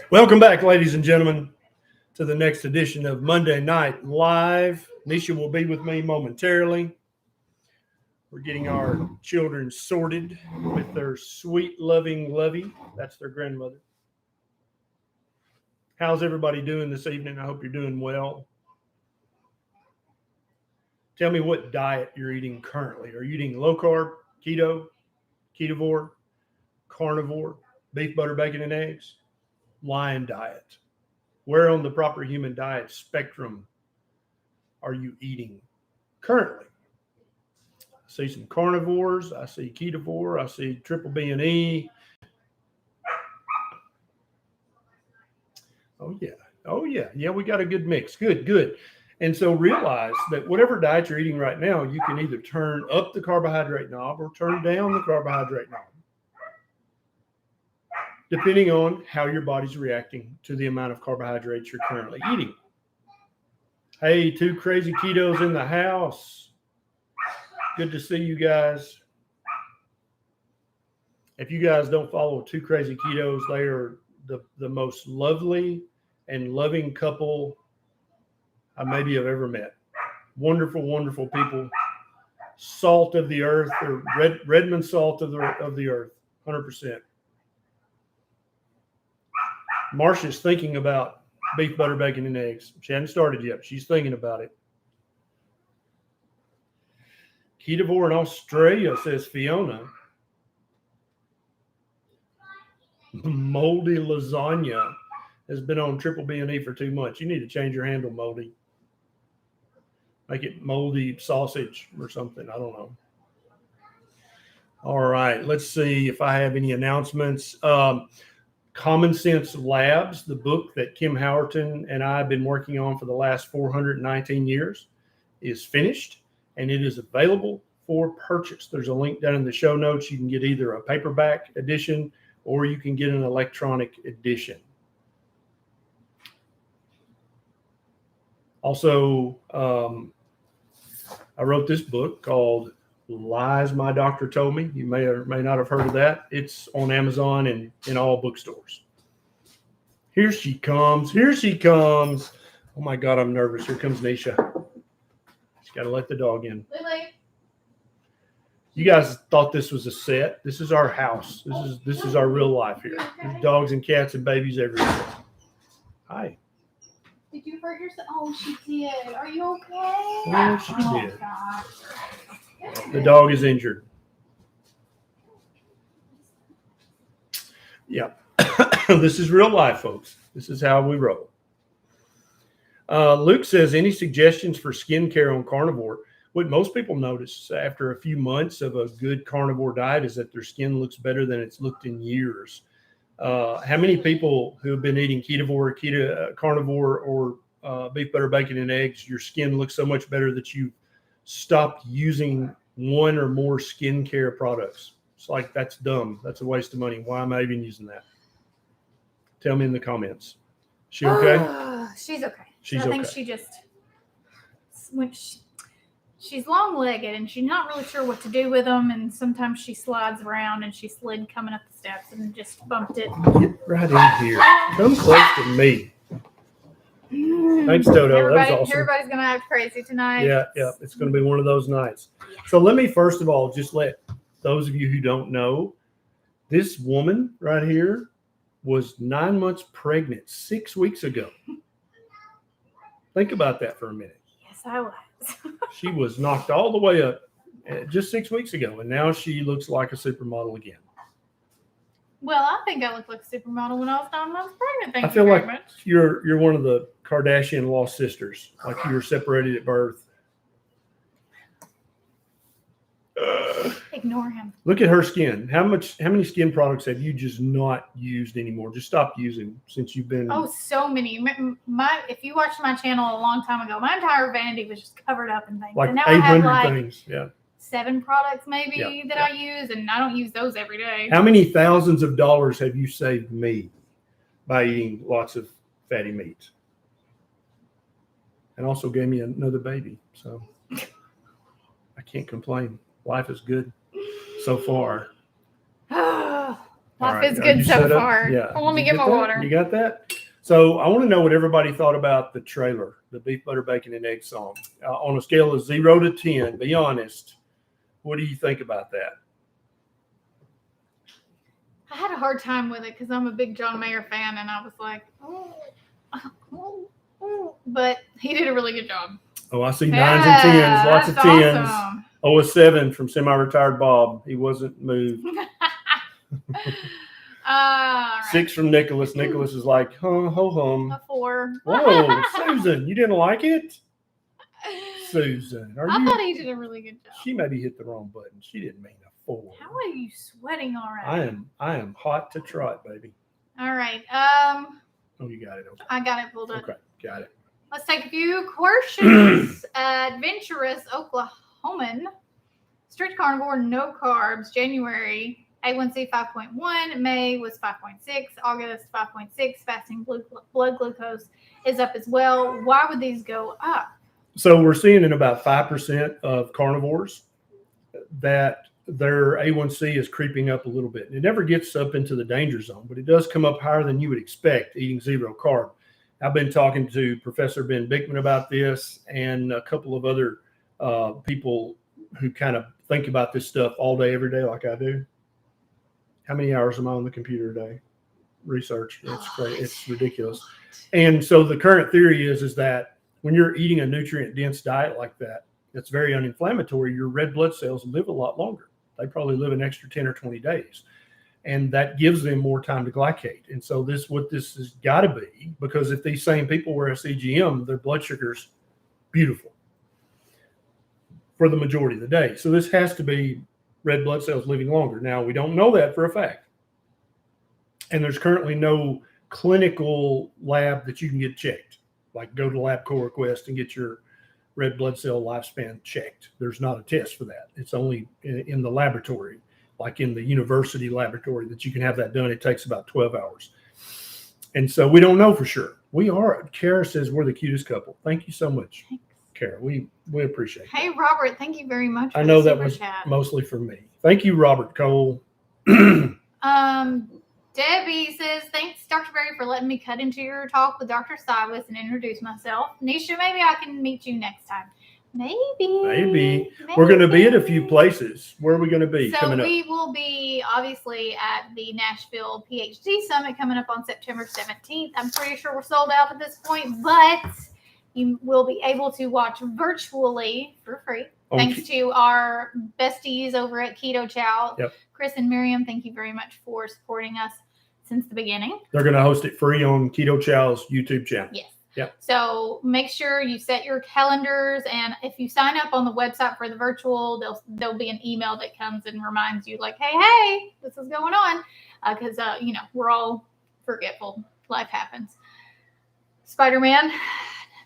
Welcome back, ladies and gentlemen, to the next edition of Monday Night Live. Neisha will be with me momentarily. We're getting our children sorted with their sweet, loving Lovey. That's their grandmother. How's everybody doing this evening? I hope you're doing well. Tell me what diet you're eating currently. Are you eating low-carb, keto, ketovore, carnivore, beef, butter, bacon, and eggs? Lion diet. Where on the proper human diet spectrum are you eating currently? I see some carnivores. I see ketovore. I see triple B and E. Oh, yeah. Oh, yeah. Yeah, we got a good mix. Good. And so realize that whatever diet you're eating right now, you can either turn up the carbohydrate knob or turn down the carbohydrate knob, depending on how your body's reacting to the amount of carbohydrates you're currently eating. Hey, 2 crazy ketos in the house. Good to see you guys. If you guys don't follow 2 crazy ketos, they are the most lovely and loving couple I maybe have ever met. Wonderful, wonderful people. Salt of the earth, or Redmond salt of the earth, 100%. Marcia's thinking about beef, butter, bacon, and eggs. She hasn't started yet, but she's thinking about it. Ketovore in Australia, says Fiona. Moldy lasagna has been on triple B and E for 2 months. You need to change your handle, Moldy. Make it moldy sausage or something. I don't know. All right. Let's see if I have any announcements. Common Sense Labs, the book that Kim Howerton and I have been working on for the last 419 years, is finished, and it is available for purchase. There's a link down in the show notes. You can get either a paperback edition or you can get an electronic edition. Also, I wrote this book called Lies My Doctor Told Me. You may or may not have heard of that. It's on Amazon and in all bookstores. Here she comes. Here she comes. Oh, my God, I'm nervous. Here comes Neisha. She's got to let the dog in. Lily. You guys thought this was a set. This is our house. This is our real life here. There's dogs and cats and babies everywhere. Hi. Did you hurt yourself? Oh, she did. Are you okay? Oh, she did. Gosh. The dog is injured. Yeah. This is real life, folks. This is how we roll. Luke says, any suggestions for skincare on carnivore? What most people notice after a few months of a good carnivore diet is that their skin looks better than it's looked in years. How many people who have been eating ketovore, carnivore, or beef, butter, bacon, and eggs, your skin looks so much better that you stopped using one or more skincare products? It's like, that's dumb. That's a waste of money. Why am I even using that? Tell me in the comments. She okay? She's okay. She's I think okay. she just, when she's long-legged and she's not really sure what to do with them, and sometimes she slides around, and she slid coming up the steps and just bumped it. Get right in here. Come close to me. Thanks, Toto. That was awesome. Everybody's going to act crazy tonight. Yeah. It's going to be one of those nights. So let me first of all just let those of you who don't know, this woman right here was 9 months pregnant 6 weeks ago. Think about that for a minute. Yes, I was. She was knocked all the way up just 6 weeks ago, and now she looks like a supermodel again. Well, I think I looked like a supermodel when I was 9 months pregnant. Thank I feel you very like much. you're one of the Kardashian lost sisters, like you were separated at birth. Ignore him. Look at her skin. How many skin products have you just not used anymore? Just stopped using since you've been. Oh, so many. If you watched my channel a long time ago, my entire vanity was just covered up in things. Like and now I have 800 like things. Yeah. 7 products maybe that I use, and I don't use those every day. How many thousands of dollars have you saved me by eating lots of fatty meat? And also gave me another baby. So I can't complain. Life is good so far. All Life right. is Are good you so set up? far. Yeah. Well, let me Did you get my that? water. You got that? So I want to know what everybody thought about the trailer, the beef, butter, bacon, and egg song. On a scale of 0 to 10, be honest. What do you think about that? I had a hard time with it because I'm a big John Mayer fan, and I was like, oh. But he did a really good job. Oh, I see 9s and 10s, lots of 10s. Awesome. Oh, a 7 from semi-retired Bob. He wasn't moved. Right. 6 from Nicholas. Nicholas is like, ho hum. A 4. Whoa, Susan, you didn't like it? Susan, I thought he did a really good job. She maybe hit the wrong button. She didn't mean a 4. How are you sweating already? I am hot to trot, baby. All right. Oh, you got it. Okay. I got it pulled up. Okay, got it. Let's take a few questions. Adventurous Oklahoman. Strict carnivore, no carbs. January, A1C 5.1. May was 5.6. August 5.6. Fasting blood glucose is up as well. Why would these go up? So we're seeing in about 5% of carnivores that their A1C is creeping up a little bit. It never gets up into the danger zone, but it does come up higher than you would expect eating 0 carb. I've been talking to Professor Ben Bickman about this and a couple of other people who kind of think about this stuff all day, every day, like I do. How many hours am I on the computer a day? Research. It's crazy. It's ridiculous. And so the current theory is that when you're eating a nutrient-dense diet like that, that's very uninflammatory, your red blood cells live a lot longer. They probably live an extra 10 or 20 days. And that gives them more time to glycate. And so what this has got to be, because if these same people were a CGM, their blood sugar's beautiful for the majority of the day. So this has to be red blood cells living longer. Now, we don't know that for a fact. And there's currently no clinical lab that you can get checked. Like go to LabCorp Request and get your red blood cell lifespan checked. There's not a test for that. It's only in the laboratory, like in the university laboratory, that you can have that done. It takes about 12 hours. And so we don't know for sure. Kara says we're the cutest couple. Thank you so much, Thanks. Kara. We appreciate it. Hey, Robert, thank you very much for I know the that super was chat. mostly for me. Thank you, Robert Cole. Debbie says, thanks, Dr. Berry, for letting me cut into your talk with Dr. Silas and introduce myself. Neisha, maybe I can meet you next time. Maybe. We're going to be at a few places. Where are we going to be coming So up? we will be, obviously, at the Nashville PhD Summit coming up on September 17th. I'm pretty sure we're sold out at this point, but you will be able to watch virtually for free. Thanks to our besties over at Keto Chow. Yep. Chris and Miriam, thank you very much for supporting us since the beginning. They're going to host it free on Keto Chow's YouTube channel. Yes. Yep. So make sure you set your calendars, and if you sign up on the website for the virtual, there'll be an email that comes and reminds you, like, hey, this is going on, because we're all forgetful. Life happens. Spider-Man,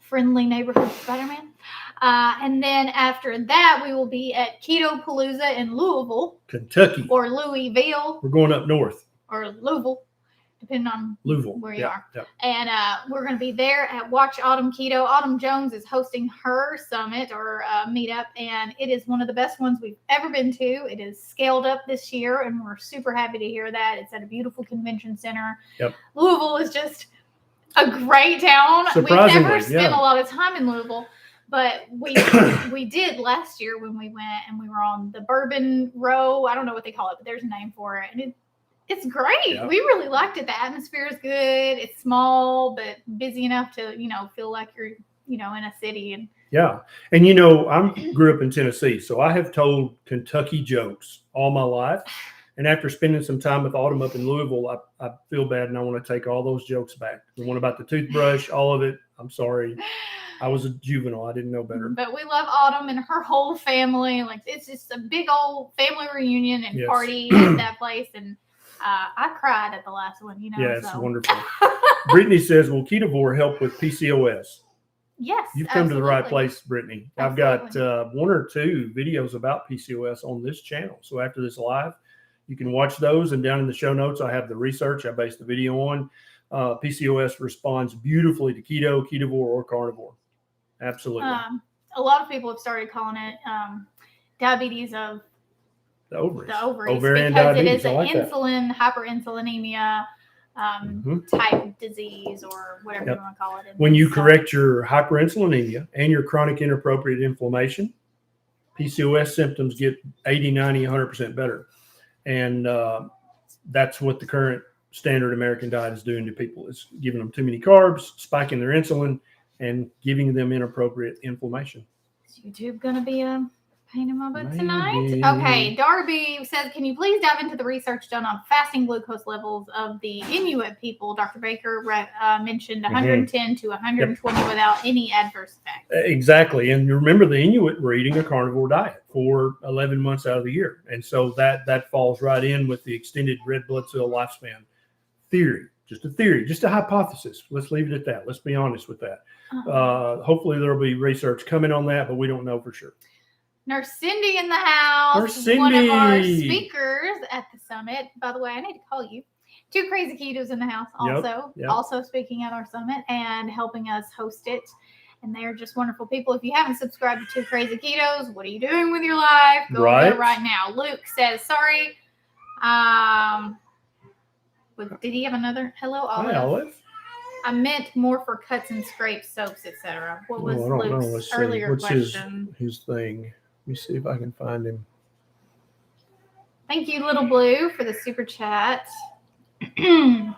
friendly neighborhood Spider-Man. And then after that, we will be at Keto Palooza in Louisville, Kentucky, or Louisville. We're going up north. Or Louisville, depending on where you are. Yep. And we're going to be there at Watch Autumn Keto. Autumn Jones is hosting her summit or meetup, and it is one of the best ones we've ever been to. It is scaled up this year, and we're super happy to hear that. It's at a beautiful convention center. Yep. Louisville is just a great town. We've never spent a lot of time in Louisville, but we did last year when we went, and we were on the Bourbon Row. I don't know what they call it, but there's a name for it. And it's great. Yeah. We really liked it. The atmosphere is good. It's small, but busy enough to, feel like you're, in a city. And yeah. And, I grew up in Tennessee, so I have told Kentucky jokes all my life. And after spending some time with Autumn up in Louisville, I feel bad, and I want to take all those jokes back. The one about the toothbrush, all of it. I'm sorry. I was a juvenile. I didn't know better. But we love Autumn and her whole family. Like, it's just a big old family reunion and party at that place. And I cried at the last one, Yeah, it's wonderful. Brittany says, will Ketovore help with PCOS? Yes, You've come to the right place, Brittany. Absolutely. I've got 1 or 2 videos about PCOS on this channel. So after this live, you can watch those. And down in the show notes, I have the research I based the video on. PCOS responds beautifully to keto, ketovore, or carnivore. Absolutely. A lot of people have started calling it diabetes of The ovaries. The ovaries, Ovarian because diabetes. it is I like an insulin, hyperinsulinemia type disease, or whatever you want to call it. When you correct your hyperinsulinemia and your chronic inappropriate inflammation, PCOS symptoms get 80, 90, 100% better. And that's what the current standard American diet is doing to people. It's giving them too many carbs, spiking their insulin, and giving them inappropriate inflammation. Is YouTube going to be a pain in my butt Maybe. tonight? Okay, Darby says, can you please dive into the research done on fasting glucose levels of the Inuit people? Dr. Baker mentioned 110 to 120 without any adverse effects. Exactly. And you remember the Inuit were eating a carnivore diet for 11 months out of the year. And so that falls right in with the extended red blood cell lifespan theory. Just a theory, just a hypothesis. Let's leave it at that. Let's be honest with that. Hopefully there will be research coming on that, but we don't know for sure. Nurse Cindy in the house, Nurse Cindy. One of our speakers at the summit. By the way, I need to call you. Two Crazy Ketos in the house also, also speaking at our summit and helping us host it. And they're just wonderful people. If you haven't subscribed to Two Crazy Ketos, what are you doing with your life? Go there right now. Luke says, sorry. Did he have another? Hello, Olive. Hi, Olive. I meant more for cuts and scrapes, soaps, etc. What was Luke's earlier question? What's his thing? Let me see if I can find him. Thank you, Little Blue, for the super chat. Erna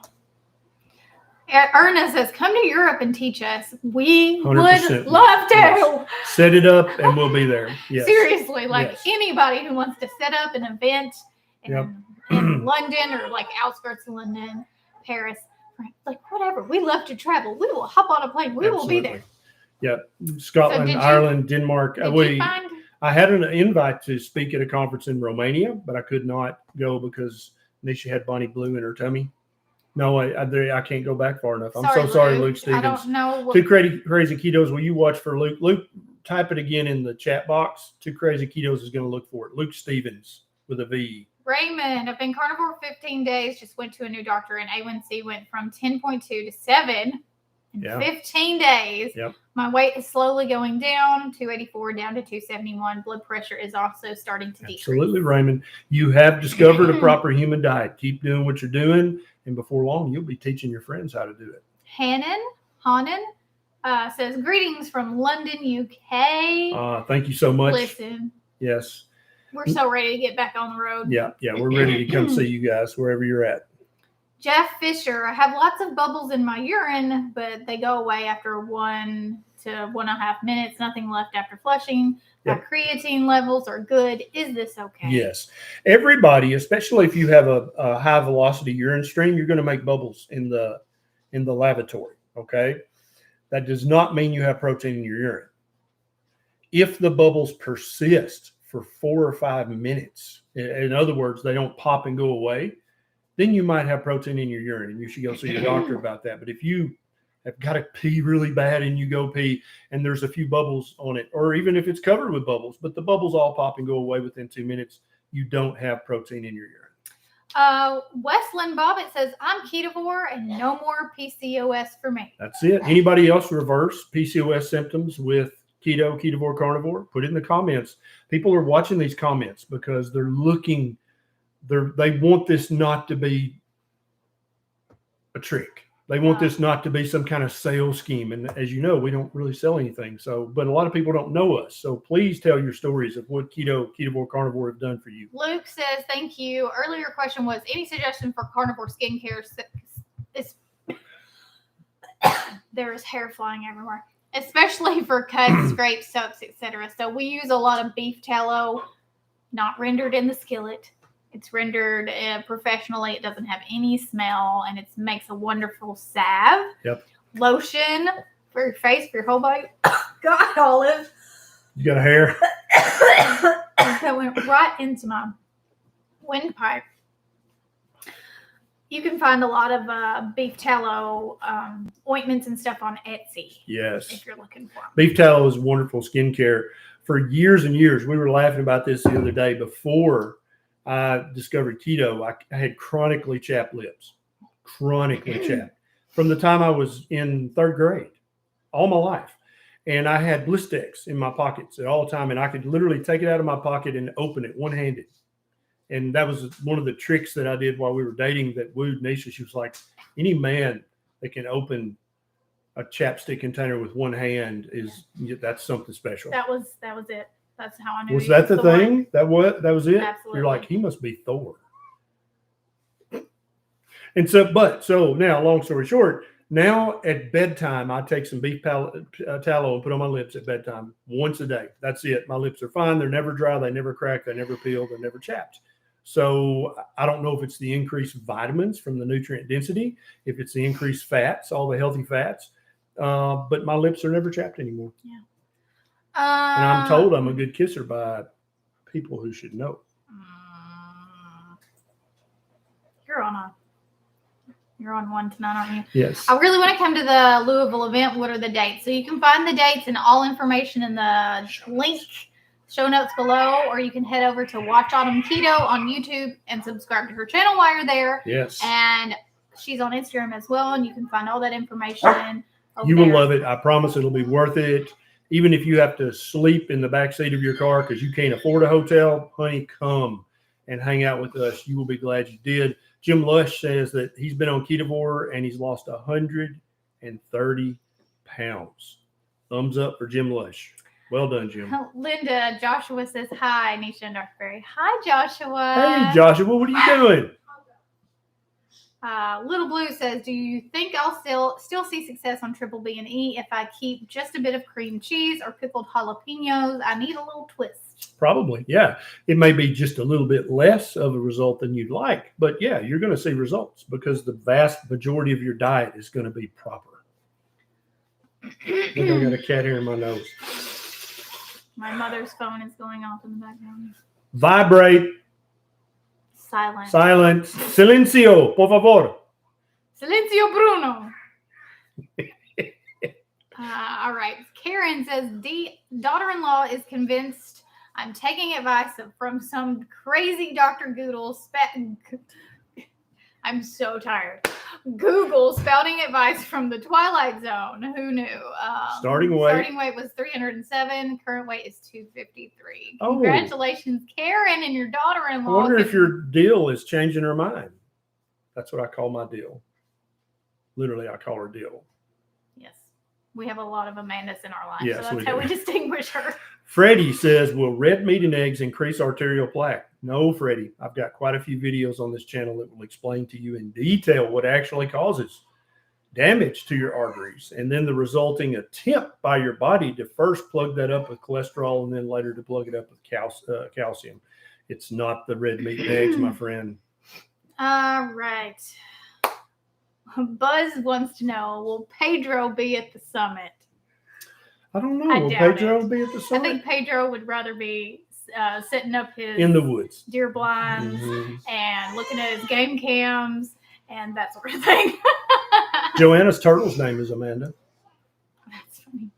says, come to Europe and teach us. We would love to. Yes. Set it up and we'll be there. Yes. Seriously, anybody who wants to set up an event in London or like outskirts of London, Paris, like whatever. We love to travel. We will hop on a plane. We will be there. Yep. Scotland, Ireland, Denmark. I had an invite to speak at a conference in Romania, but I could not go because Neisha had Bonnie Blue in her tummy. No, I can't go back far enough. I'm so sorry, Luke Stevens. I don't know. Two Crazy Ketos. Will you watch for Luke? Luke, type it again in the chat box. Two Crazy Ketos is going to look for it. Luke Stevens with a V. Raymond, I've been carnivore 15 days. Just went to a new doctor, and A1C went from 10.2 to 7 in 15 days. Yep. My weight is slowly going down, 284 down to 271. Blood pressure is also starting to decrease. Absolutely, Raymond. You have discovered a proper human diet. Keep doing what you're doing, and before long, you'll be teaching your friends how to do it. Hanan says, greetings from London, UK. Thank you so much. Listen. Yes. We're so ready to get back on the road. Yeah, we're ready to come see you guys wherever you're at. Jeff Fisher, I have lots of bubbles in my urine, but they go away after 1 to 1.5 minutes. Nothing left after flushing. My creatine levels are good. Is this okay? Yes. Everybody, especially if you have a high velocity urine stream, you're going to make bubbles in the lavatory. Okay. That does not mean you have protein in your urine. If the bubbles persist for 4 or 5 minutes, in other words, they don't pop and go away, then you might have protein in your urine and you should go see your doctor about that. But if you have got to pee really bad and you go pee and there's a few bubbles on it, or even if it's covered with bubbles, but the bubbles all pop and go away within 2 minutes, you don't have protein in your urine. Westland Bobbitt says, I'm Ketovore and no more PCOS for me. That's it. Anybody else reverse PCOS symptoms with keto, Ketovore, carnivore? Put it in the comments. People are watching these comments because they're looking. They want this not to be a trick. They want this not to be some kind of sales scheme. And as you know, we don't really sell anything. But a lot of people don't know us. So please tell your stories of what keto, Ketovore, carnivore have done for you. Luke says, thank you. Earlier question was, any suggestion for carnivore skincare? There is hair flying everywhere, especially for cuts, scrapes, soaps, etc. So we use a lot of beef tallow, not rendered in the skillet. It's rendered professionally. It doesn't have any smell, and it makes a wonderful salve. Yep. Lotion for your face, for your whole body. God, Olive. You got a hair? That went right into my windpipe. You can find a lot of beef tallow ointments and stuff on Etsy. Yes. If you're looking for them. Beef tallow is wonderful skincare. For years and years, we were laughing about this the other day. Before I discovered keto, I had chronically chapped lips. Chronically chapped. From the time I was in 3rd grade, all my life. And I had Blistex in my pockets at all time. And I could literally take it out of my pocket and open it one-handed. And that was one of the tricks that I did while we were dating that wooed Neisha. She was like, any man that can open a chapstick container with one hand that's something special. That was it. That's how I knew. Was that the thing? One. That was it? Absolutely. You're like, he must be Thor. And so now, long story short, now at bedtime, I take some beef tallow and put on my lips at bedtime once a day. That's it. My lips are fine. They're never dry. They never crack. They never peel. They're never chapped. So I don't know if it's the increased vitamins from the nutrient density, if it's the increased fats, all the healthy fats, but my lips are never chapped anymore. Yeah. And I'm told I'm a good kisser by people who should know. You're on one tonight, aren't you? Yes. I really want to come to the Louisville event. What are the dates? So you can find the dates and all information in the link show notes below, or you can head over to Watch Autumn Keto on YouTube and subscribe to her channel while you're there. Yes. And she's on Instagram as well, and you can find all that information. You will love it. I promise it'll be worth it. Even if you have to sleep in the back seat of your car because you can't afford a hotel, honey, come and hang out with us. You will be glad you did. Jim Lush says that he's been on Ketovore and he's lost 130 pounds. Thumbs up for Jim Lush. Well done, Jim. Linda, Joshua says hi, Neisha and Dr. Berry. Hi, Joshua. Hey, Joshua, what are you doing? Little Blue says, do you think I'll still see success on Triple B and E if I keep just a bit of cream cheese or pickled jalapenos? I need a little twist. Probably, yeah. It may be just a little bit less of a result than you'd like, but yeah, you're going to see results because the vast majority of your diet is going to be proper. I think I got a cat hair in my nose. My mother's phone is going off in the background. Vibrate. Silent. Silent. Silencio, por favor. Silencio, Bruno. All right. Karen says, daughter-in-law is convinced I'm taking advice from some crazy Dr. Goodle. I'm so tired. Google spouting advice from the Twilight Zone. Who knew? Starting weight was 307. Current weight is 253. Oh. Congratulations, Karen, and your daughter-in-law. I wonder if your deal is changing her mind. That's what I call my deal. Literally, I call her deal. Yes. We have a lot of Amandas in our life, yes, so that's how we distinguish her. Freddie says, will red meat and eggs increase arterial plaque? No, Freddie. I've got quite a few videos on this channel that will explain to you in detail what actually causes damage to your arteries and then the resulting attempt by your body to first plug that up with cholesterol and then later to plug it up with calcium. It's not the red meat and eggs, my friend. All right. Buzz wants to know, will Pedro be at the summit? I don't know. Will Pedro be at the summit? I think Pedro would rather be setting up his in the woods deer blinds and looking at his game cams and that sort of thing. Joanna's turtle's name is Amanda. That's funny.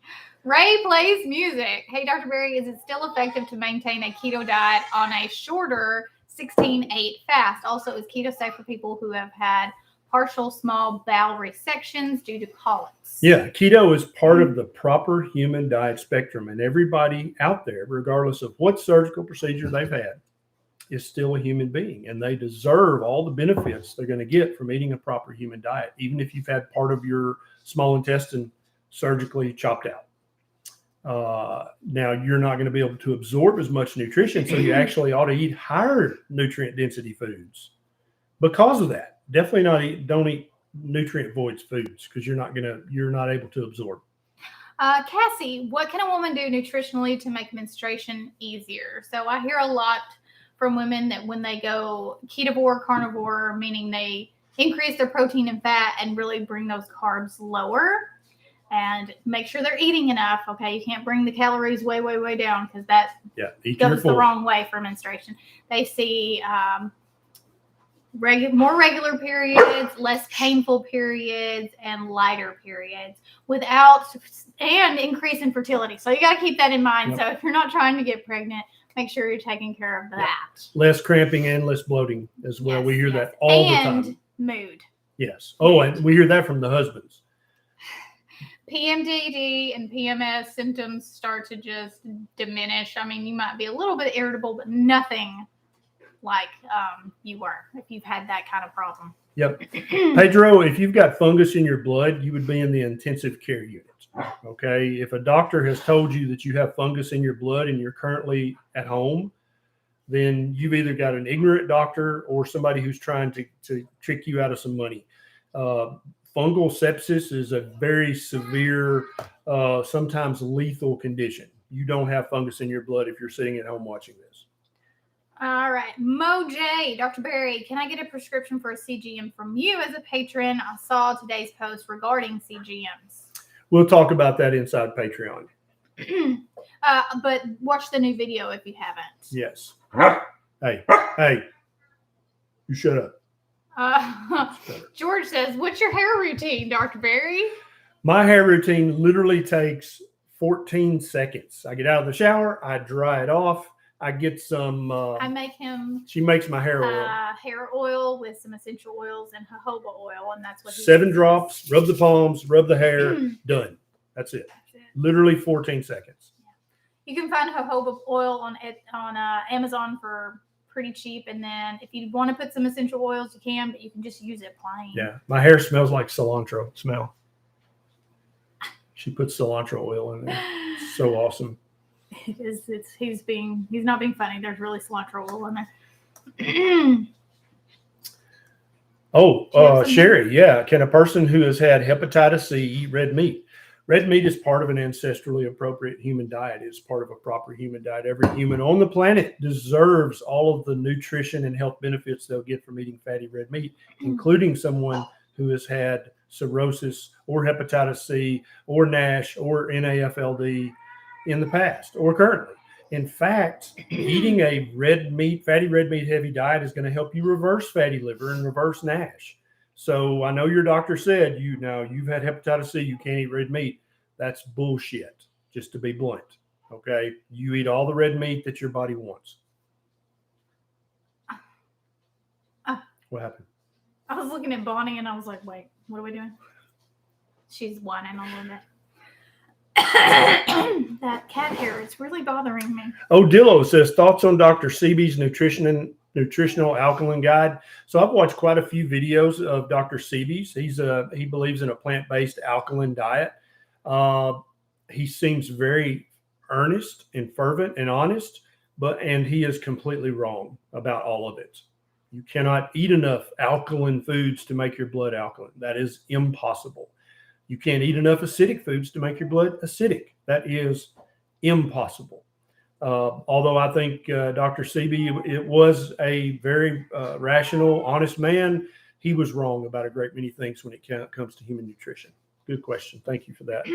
Ray plays music. Hey, Dr. Berry, is it still effective to maintain a keto diet on a shorter 16-8 fast? Also, is keto safe for people who have had partial small bowel resections due to colics? Yeah, keto is part of the proper human diet spectrum, and everybody out there, regardless of what surgical procedure they've had, is still a human being, and they deserve all the benefits they're going to get from eating a proper human diet, even if you've had part of your small intestine surgically chopped out. Now, you're not going to be able to absorb as much nutrition, so you actually ought to eat higher nutrient density foods because of that. Definitely don't eat nutrient void foods because you're not able to absorb. Cassie, what can a woman do nutritionally to make menstruation easier? So I hear a lot from women that when they go ketovore, carnivore, meaning they increase their protein and fat and really bring those carbs lower and make sure they're eating enough. Okay, you can't bring the calories way, way, way down because that goes the wrong way for menstruation. They see more regular periods, less painful periods, and lighter periods and increase in fertility. So you got to keep that in mind. Yep. So if you're not trying to get pregnant, make sure you're taking care of that. Yep. Less cramping and less bloating as well. Yes, we hear that all the time. And mood. Yes. Oh, and we hear that from the husbands. PMDD and PMS symptoms start to just diminish. I mean, you might be a little bit irritable, but nothing like you were if you've had that kind of problem. Yep. Pedro, if you've got fungus in your blood, you would be in the intensive care unit. Okay. If a doctor has told you that you have fungus in your blood and you're currently at home, then you've either got an ignorant doctor or somebody who's trying to trick you out of some money. Fungal sepsis is a very severe, sometimes lethal condition. You don't have fungus in your blood if you're sitting at home watching this. All right. Mo J, Dr. Barry, can I get a prescription for a CGM from you as a patron? I saw today's post regarding CGMs. We'll talk about that inside Patreon. But watch the new video if you haven't. Yes. Hey, you shut up. George says, what's your hair routine, Dr. Barry? My hair routine literally takes 14 seconds. I get out of the shower, I dry it off. I get some. I make him. She makes my hair oil. Hair oil with some essential oils and jojoba oil, and that's what. 7 drops. Rub the palms. Rub the hair. Done. That's it. Literally 14 seconds. Yeah. You can find jojoba oil on Amazon for pretty cheap, and then if you want to put some essential oils, you can, but you can just use it plain. Yeah, my hair smells like cilantro. Smell. She puts cilantro oil in there. It's so awesome. It is. He's not being funny. There's really cilantro oil in there. Sherry. Yeah. Can a person who has had hepatitis C eat red meat? Red meat is part of an ancestrally appropriate human diet. It's part of a proper human diet. Every human on the planet deserves all of the nutrition and health benefits they'll get from eating fatty red meat, including someone who has had cirrhosis or hepatitis C or NASH or NAFLD in the past or currently. In fact, eating a fatty red meat heavy diet is going to help you reverse fatty liver and reverse NASH. So I know your doctor said you've had hepatitis C, you can't eat red meat. That's bullshit, just to be blunt. Okay. You eat all the red meat that your body wants. What happened? I was looking at Bonnie and I was like, wait, what are we doing? She's whining a little bit. That cat hair is really bothering me. Oh, Dillo says, thoughts on Dr. Seabee's Nutritional Alkaline Guide. So I've watched quite a few videos of Dr. Seabee's. He believes in a plant-based alkaline diet. He seems very earnest and fervent and honest, and he is completely wrong about all of it. You cannot eat enough alkaline foods to make your blood alkaline. That is impossible. You can't eat enough acidic foods to make your blood acidic. That is impossible. Although I think Dr. Seabee, it was a very rational, honest man. He was wrong about a great many things when it comes to human nutrition. Good question. Thank you for that.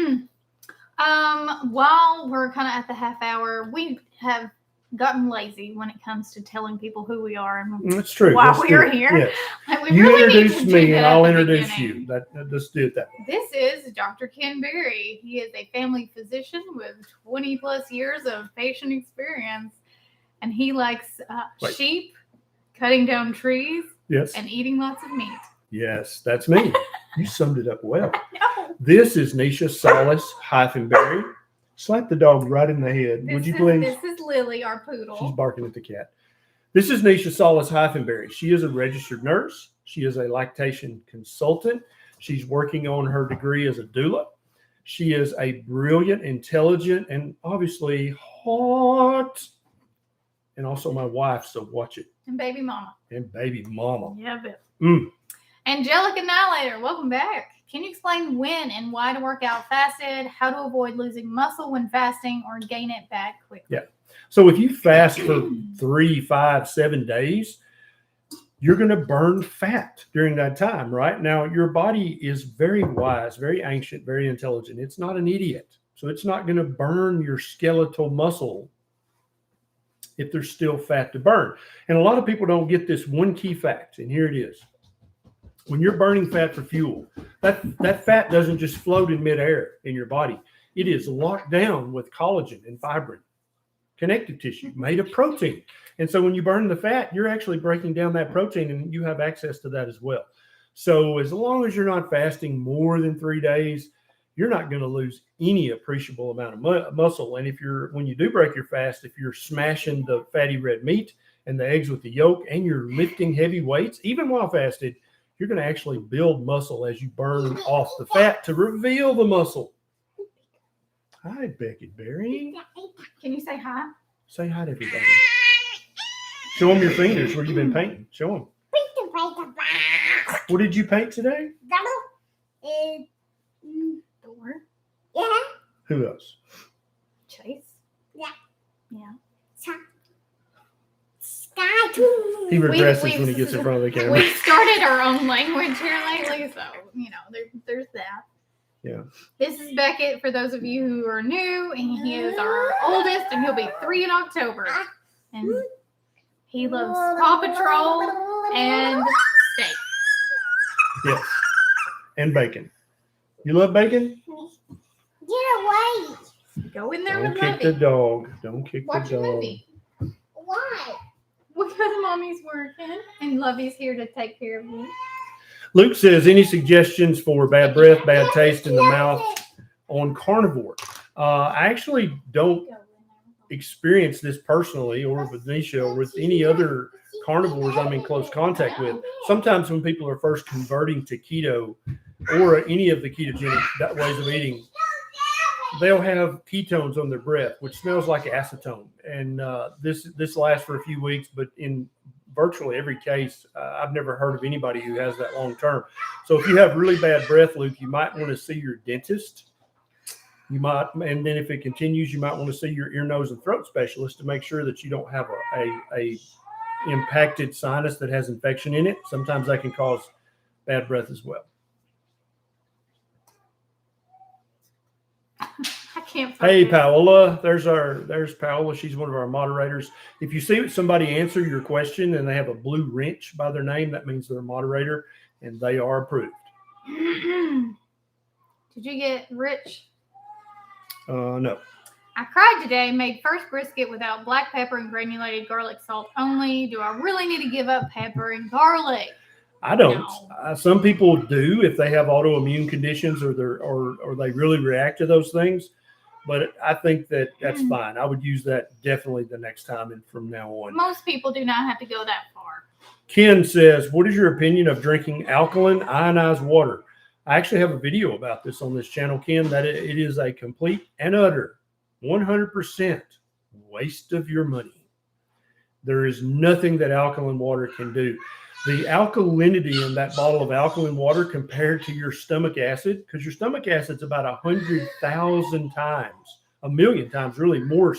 While we're kind of at the half hour, we have gotten lazy when it comes to telling people who we are and that's true. Why we're here. Yes. Like, we you really introduce me and I'll introduce you. Let's do it that way. This is Dr. Ken Berry. He is a family physician with 20 plus years of patient experience, and he likes sheep, cutting down trees, and eating lots of meat. Yes, that's me. You summed it up well. This is Neisha Solace-Berry. Slap the dog right in the head. Would you please? This is Lily, our poodle. She's barking at the cat. This is Neisha Solace-Berry. She is a registered nurse. She is a lactation consultant. She's working on her degree as a doula. She is a brilliant, intelligent, and obviously hot. And also my wife, so watch it. And baby mama. Yeah, but. Angelic Annihilator, welcome back. Can you explain when and why to work out fasted, how to avoid losing muscle when fasting, or gain it back quickly? Yeah. So if you fast for 3, 5, 7 days, you're going to burn fat during that time, right? Now, your body is very wise, very ancient, very intelligent. It's not an idiot. So it's not going to burn your skeletal muscle if there's still fat to burn. And a lot of people don't get this one key fact, and here it is. When you're burning fat for fuel, that fat doesn't just float in midair in your body. It is locked down with collagen and fibrin, connective tissue made of protein. And so when you burn the fat, you're actually breaking down that protein and you have access to that as well. So as long as you're not fasting more than 3 days, you're not going to lose any appreciable amount of muscle. And when you do break your fast, if you're smashing the fatty red meat, and the eggs with the yolk, and you're lifting heavy weights, even while fasted, you're going to actually build muscle as you burn off the fat to reveal the muscle. Hi, Beckett Berry. Can you say hi? Say hi to everybody. Show them your fingers where you've been painting. Show them. What did you paint today? Door. Yeah. Who else? Chase. Yeah. Yeah. Sky too. He regresses when he gets in front of the camera. We started our own language here lately, so there's that. Yeah. This is Beckett for those of you who are new, and he is our oldest, and he'll be 3 in October. And he loves Paw Patrol and steak. Yes. And bacon. You love bacon? Get away. Go in there Don't with kick the Lovey. dog. Don't kick Watch the a dog. movie. Why? Because mommy's working, and Lovey's here to take care of you. Luke says, any suggestions for bad breath, bad taste in the mouth on carnivore? I actually don't experience this personally or with Neisha or with any other carnivores I'm in close contact with. Sometimes when people are first converting to keto or any of the ketogenic ways of eating, they'll have ketones on their breath, which smells like acetone. And this lasts for a few weeks, but in virtually every case, I've never heard of anybody who has that long term. So if you have really bad breath, Luke, you might want to see your dentist. You might, and then if it continues, you might want to see your ear, nose, and throat specialist to make sure that you don't have a impacted sinus that has infection in it. Sometimes that can cause bad breath as well. I can't. Hey, focus. Paola, there's Paola. She's one of our moderators. If you see somebody answer your question and they have a blue wrench by their name, that means they're a moderator and they are approved. Did you get rich? No. I cried today, made first brisket without black pepper and granulated garlic salt only. Do I really need to give up pepper and garlic? I don't. No. Some people do if they have autoimmune conditions or they really react to those things. But I think that's fine. I would use that definitely the next time and from now on. Most people do not have to go that far. Ken says, what is your opinion of drinking alkaline ionized water? I actually have a video about this on this channel, Ken, that it is a complete and utter 100% waste of your money. There is nothing that alkaline water can do. The alkalinity in that bottle of alkaline water compared to your stomach acid, because your stomach acid's about 100,000 times, 1,000,000 times really more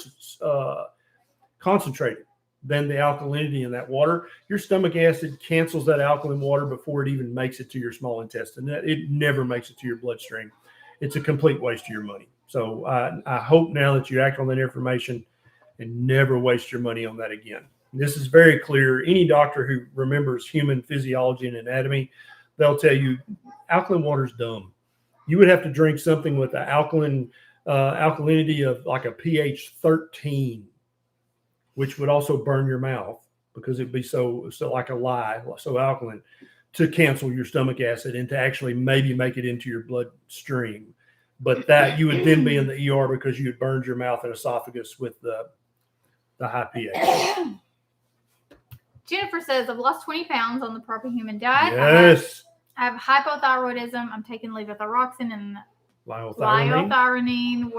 concentrated than the alkalinity in that water. Your stomach acid cancels that alkaline water before it even makes it to your small intestine. It never makes it to your bloodstream. It's a complete waste of your money. So I hope now that you act on that information and never waste your money on that again. This is very clear. Any doctor who remembers human physiology and anatomy, they'll tell you alkaline water is dumb. You would have to drink something with an alkalinity of like a pH 13, which would also burn your mouth because it'd be so like a lye, so alkaline, to cancel your stomach acid and to actually maybe make it into your bloodstream. But that you would then be in the ER because you had burned your mouth and esophagus with the high pH. Jennifer says, I've lost 20 pounds on the proper human diet. Yes. I have hypothyroidism. I'm taking levothyroxine and Liothyronine. liothyronine.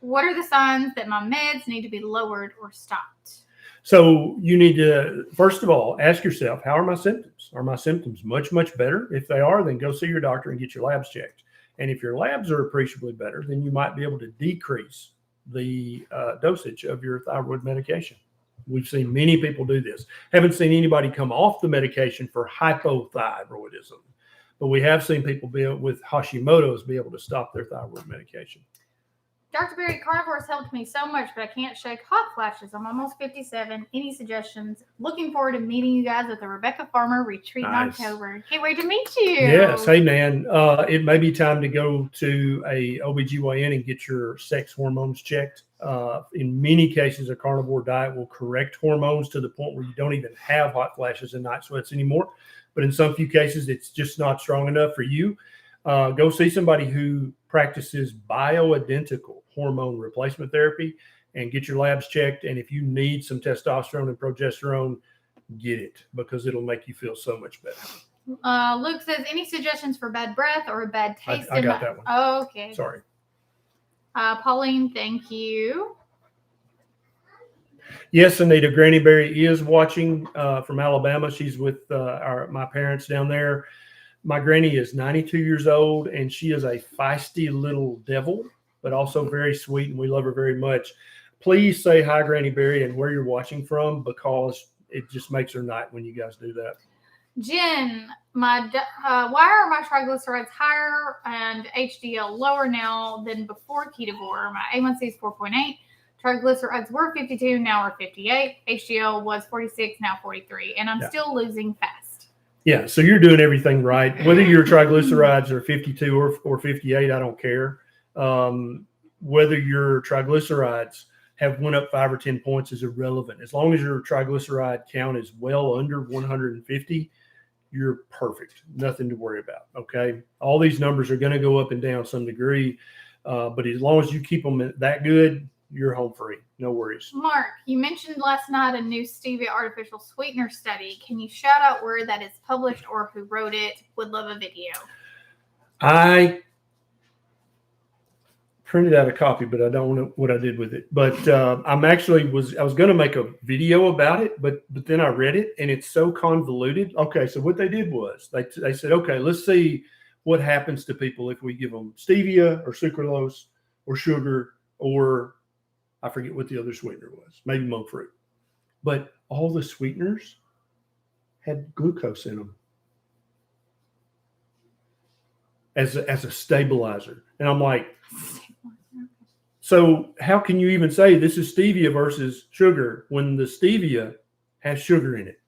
What are the signs that my meds need to be lowered or stopped? So you need to, first of all, ask yourself, how are my symptoms? Are my symptoms much, much better? If they are, then go see your doctor and get your labs checked. And if your labs are appreciably better, then you might be able to decrease the dosage of your thyroid medication. We've seen many people do this. Haven't seen anybody come off the medication for hypothyroidism, but we have seen people with Hashimoto's be able to stop their thyroid medication. Dr. Berry, Carnivore has helped me so much, but I can't shake hot flashes. I'm almost 57. Any suggestions? Looking forward to meeting you guys at the Rebecca Farmer retreat Nice. in October. Can't wait to meet you. Yes. Hey, man, it may be time to go to a OBGYN and get your sex hormones checked. In many cases, a carnivore diet will correct hormones to the point where you don't even have hot flashes and night sweats anymore. But in some few cases, it's just not strong enough for you. Go see somebody who practices bioidentical hormone replacement therapy, and get your labs checked. And if you need some testosterone and progesterone, get it, because it'll make you feel so much better. Luke says, any suggestions for bad breath or a bad taste? I got that one. Oh, okay. Sorry. Pauline, thank you. Yes, Anita, Granny Berry is watching from Alabama. She's with my parents down there. My granny is 92 years old, and she is a feisty little devil, but also very sweet, and we love her very much. Please say hi, Granny Berry, and where you're watching from, because it just makes her night when you guys do that. Jen, why are my triglycerides higher and HDL lower now than before Ketovore? My A1C is 4.8. Triglycerides were 52, now are 58. HDL was 46, now 43. And I'm still losing fast. Yeah, so you're doing everything right. Whether your triglycerides are 52 or 58, I don't care. Whether your triglycerides have went up 5 or 10 points is irrelevant. As long as your triglyceride count is well under 150, you're perfect. Nothing to worry about, okay? All these numbers are going to go up and down some degree, but as long as you keep them that good, you're home free. No worries. Mark, you mentioned last night a new stevia artificial sweetener study. Can you shout out where that is published or who wrote it? Would love a video. I printed out a copy, but I don't know what I did with it. But I was going to make a video about it, but then I read it and it's so convoluted. Okay, so what they did was they said, okay, let's see what happens to people if we give them stevia or sucralose or sugar, or I forget what the other sweetener was, maybe monk fruit. But all the sweeteners had glucose in them as a stabilizer. And I'm like, so how can you even say this is stevia versus sugar when the stevia has sugar in it?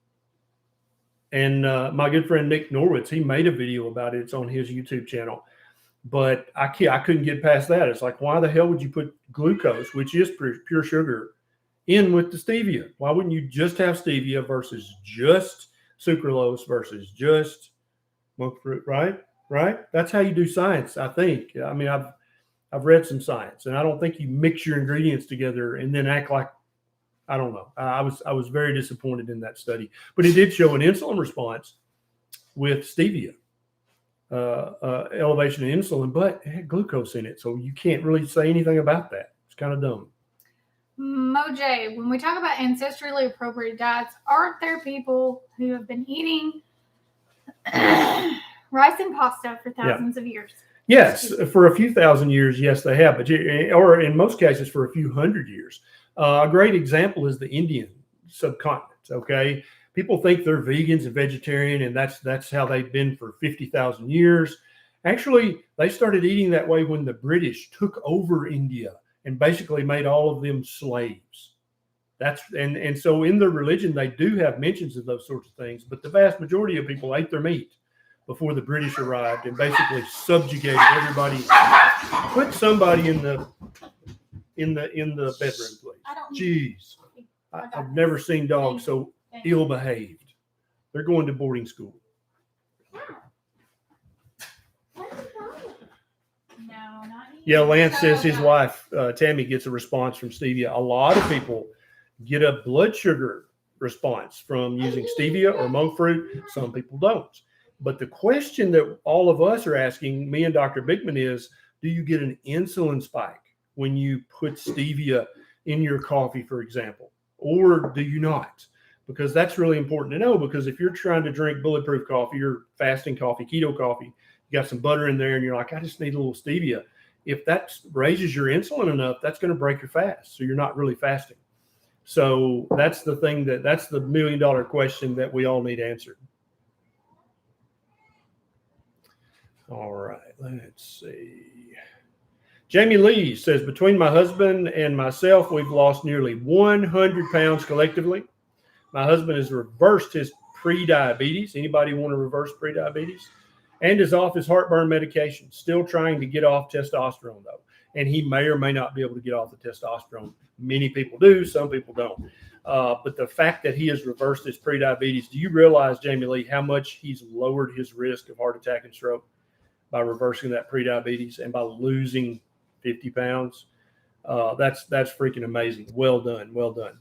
And my good friend Nick Norwitz, he made a video about it. It's on his YouTube channel. But I couldn't get past that. It's like, why the hell would you put glucose, which is pure sugar, in with the stevia? Why wouldn't you just have stevia versus just sucralose versus just monk fruit, right? Right? That's how you do science, I think. I mean, I've read some science, and I don't think you mix your ingredients together and then act like, I don't know. I was very disappointed in that study. But it did show an insulin response with stevia. Elevation in insulin, but it had glucose in it. So you can't really say anything about that. It's kind of dumb. Moj, when we talk about ancestrally appropriate diets, aren't there people who have been eating rice and pasta for thousands of years? Yes, for a few thousand years, yes, they have, or in most cases for a few hundred years. A great example is the Indian subcontinent, okay? People think they're vegans and vegetarian, and that's how they've been for 50,000 years. Actually, they started eating that way when the British took over India and basically made all of them slaves. And so in their religion, they do have mentions of those sorts of things, but the vast majority of people ate their meat before the British arrived and basically subjugated everybody. Put somebody in the bedroom, please. Jeez, I've never seen dogs so ill-behaved. They're going to boarding school. Yeah, Lance says his wife, Tammy, gets a response from stevia. A lot of people get a blood sugar response from using stevia or monk fruit. Some people don't. But the question that all of us are asking, me and Dr. Bigman, is, do you get an insulin spike when you put stevia in your coffee, for example, or do you not? Because that's really important to know, because if you're trying to drink bulletproof coffee or fasting coffee, keto coffee, you got some butter in there and you're like, I just need a little stevia. If that raises your insulin enough, that's going to break your fast. So you're not really fasting. So that's the thing that's the $1 million question that we all need answered. All right, let's see. Jamie Lee says, between my husband and myself, we've lost nearly 100 pounds collectively. My husband has reversed his pre-diabetes. Anybody want to reverse pre-diabetes? And is off his heartburn medication. Still trying to get off testosterone, though. And he may or may not be able to get off the testosterone. Many people do. Some people don't. But the fact that he has reversed his pre-diabetes, do you realize, Jamie Lee, how much he's lowered his risk of heart attack and stroke by reversing that pre-diabetes and by losing 50 pounds? That's freaking amazing. Well done. Well done.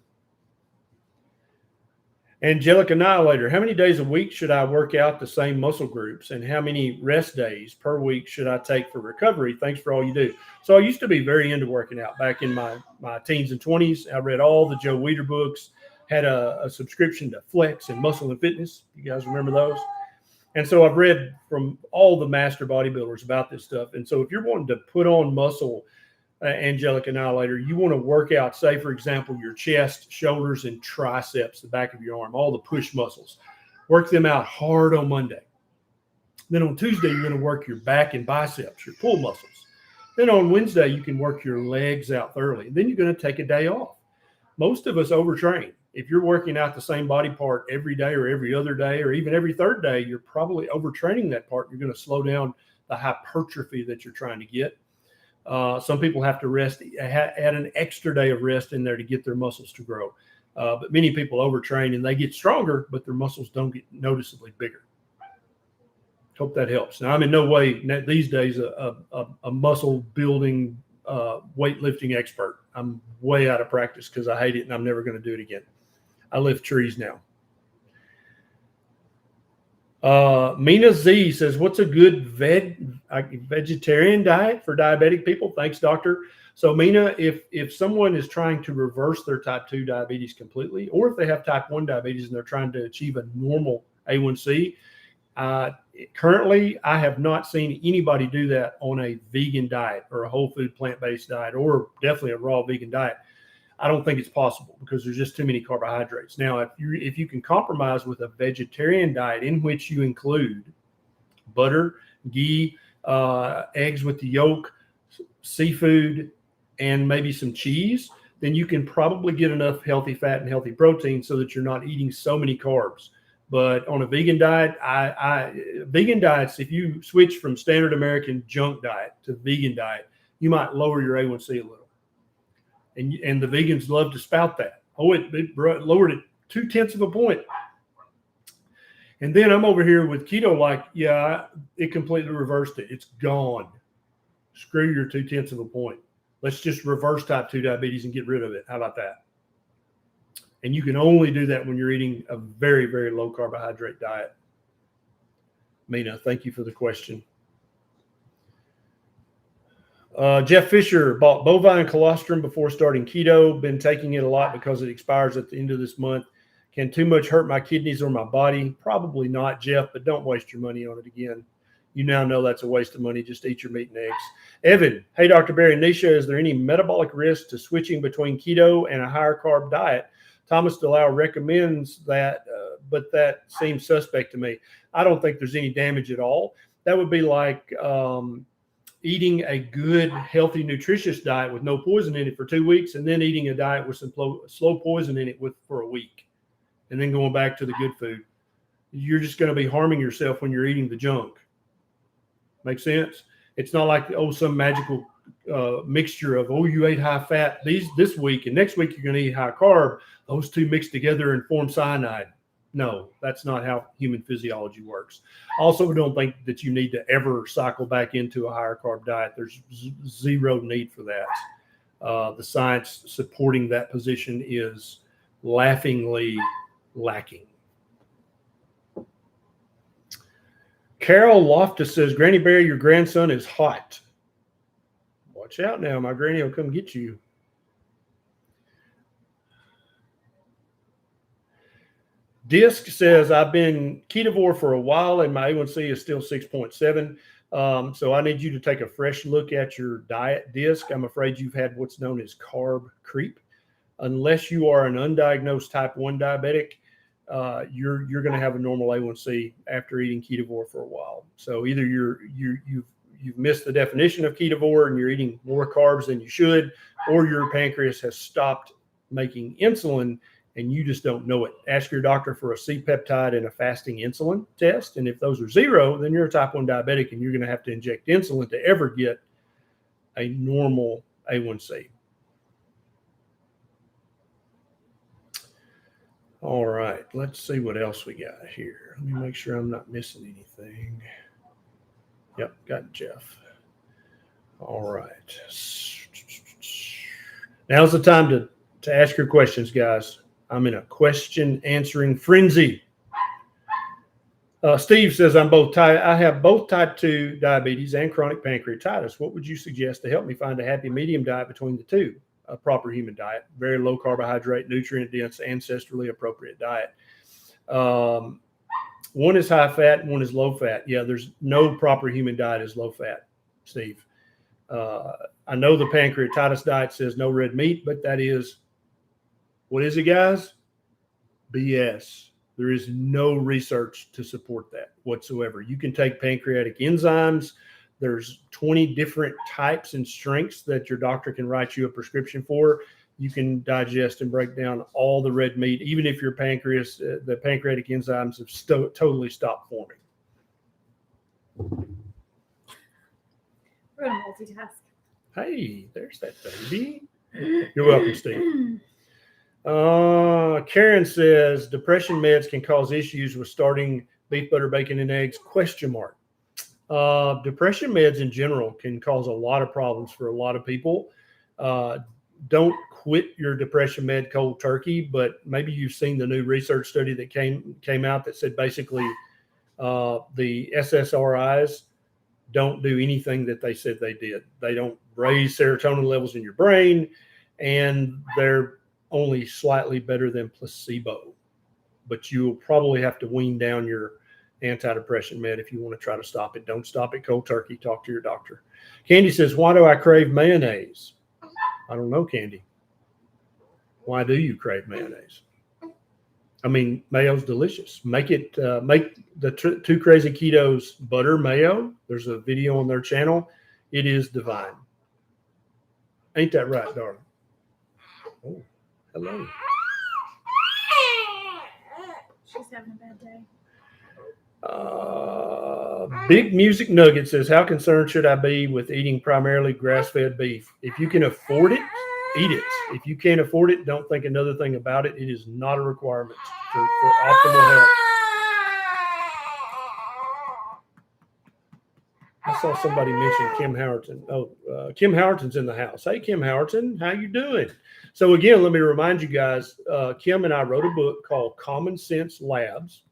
Angelic Annihilator, how many days a week should I work out the same muscle groups, and how many rest days per week should I take for recovery? Thanks for all you do. So I used to be very into working out back in my teens and 20s. I read all the Joe Weider books, had a subscription to Flex and Muscle and Fitness. You guys remember those? And so I've read from all the master bodybuilders about this stuff. And so if you're wanting to put on muscle, Angelic Annihilator, you want to work out, say, for example, your chest, shoulders, and triceps, the back of your arm, all the push muscles. Work them out hard on Monday. Then on Tuesday, you're going to work your back and biceps, your pull muscles. Then on Wednesday, you can work your legs out thoroughly. Then you're going to take a day off. Most of us overtrain. If you're working out the same body part every day or every other day or even every third day, you're probably overtraining that part. You're going to slow down the hypertrophy that you're trying to get. Some people have to rest, add an extra day of rest in there to get their muscles to grow. But many people overtrain and they get stronger, but their muscles don't get noticeably bigger. Hope that helps. Now, I'm in no way these days a muscle building, weightlifting expert. I'm way out of practice because I hate it and I'm never going to do it again. I lift trees now. Mina Z says, what's a good vegetarian diet for diabetic people? Thanks, doctor. So Mina, if someone is trying to reverse their type 2 diabetes completely, or if they have type 1 diabetes and they're trying to achieve a normal A1C, currently I have not seen anybody do that on a vegan diet or a whole food plant-based diet, or definitely a raw vegan diet. I don't think it's possible because there's just too many carbohydrates. Now, if you can compromise with a vegetarian diet in which you include butter, ghee, eggs with the yolk, seafood, and maybe some cheese, then you can probably get enough healthy fat and healthy protein so that you're not eating so many carbs. But on a vegan diet, vegan diets, if you switch from standard American junk diet to vegan diet, you might lower your A1C a little. And the vegans love to spout that. Oh, it lowered it 0.2 of a point. And then I'm over here with keto, like, yeah, it completely reversed it. It's gone. Screw your 0.2 of a point. Let's just reverse type 2 diabetes and get rid of it. How about that? And you can only do that when you're eating a very, very low carbohydrate diet. Mina, thank you for the question. Jeff Fisher bought bovine colostrum before starting keto. Been taking it a lot because it expires at the end of this month. Can too much hurt my kidneys or my body? Probably not, Jeff, but don't waste your money on it again. You now know that's a waste of money. Just eat your meat and eggs. Evan, hey, Dr. Barry and Neisha, is there any metabolic risk to switching between keto and a higher carb diet? Thomas DeLau recommends that, but that seems suspect to me. I don't think there's any damage at all. That would be like eating a good, healthy, nutritious diet with no poison in it for 2 weeks, and then eating a diet with some slow poison in it for a week, and then going back to the good food. You're just going to be harming yourself when you're eating the junk. Make sense? It's not like, some magical mixture of, you ate high fat this week, and next week you're going to eat high carb. Those two mix together and form cyanide. No, that's not how human physiology works. Also, don't think that you need to ever cycle back into a higher carb diet. There's zero need for that. The science supporting that position is laughingly lacking. Carol Loftus says, Granny Barry, your grandson is hot. Watch out now. My granny will come get you. Disc says, I've been Ketovore for a while and my A1C is still 6.7. So I need you to take a fresh look at your diet, Disc. I'm afraid you've had what's known as carb creep. Unless you are an undiagnosed type 1 diabetic, you're going to have a normal A1C after eating Ketovore for a while. So either you've missed the definition of Ketovore and you're eating more carbs than you should, or your pancreas has stopped making insulin and you just don't know it. Ask your doctor for a C-peptide and a fasting insulin test. And if those are 0, then you're a type 1 diabetic and you're going to have to inject insulin to ever get a normal A1C. All right, let's see what else we got here. Let me make sure I'm not missing anything. Yep, got Jeff. All right. Now's the time to ask your questions, guys. I'm in a question answering frenzy. Steve says, I have both type 2 diabetes and chronic pancreatitis. What would you suggest to help me find a happy medium diet between the two? A proper human diet, very low carbohydrate, nutrient dense, ancestrally appropriate diet. One is high fat, one is low fat. Yeah, there's no proper human diet is low fat, Steve. I know the pancreatitis diet says no red meat, but that is, what is it, guys? BS. There is no research to support that whatsoever. You can take pancreatic enzymes. There's 20 different types and strengths that your doctor can write you a prescription for. You can digest and break down all the red meat, even if your pancreas, the pancreatic enzymes have totally stopped forming. We're going to multitask. Hey, there's that baby. You're welcome, Steve. Karen says depression meds can cause issues with starting beef, butter, bacon, and eggs, ? Depression meds in general can cause a lot of problems for a lot of people. Don't quit your depression med cold turkey, but maybe you've seen the new research study that came out that said basically the SSRIs don't do anything that they said they did. They don't raise serotonin levels in your brain, and they're only slightly better than placebo. But you'll probably have to wean down your antidepressant med if you want to try to stop it. Don't stop it cold turkey. Talk to your doctor. Candy says, why do I crave mayonnaise? I don't know, Candy. Why do you crave mayonnaise? I mean, mayo's delicious. Make the Two Crazy Ketos butter mayo. There's a video on their channel. It is divine. Ain't that right, darling? Oh, hello. She's having a bad day. Big Music Nugget says, how concerned should I be with eating primarily grass-fed beef? If you can afford it, eat it. If you can't afford it, don't think another thing about it. It is not a requirement for optimal health. I saw somebody mention Kim Howerton. Kim Howerton's in the house. Hey, Kim Howerton, how you doing? So again, let me remind you guys, Kim and I wrote a book called Common Sense Labs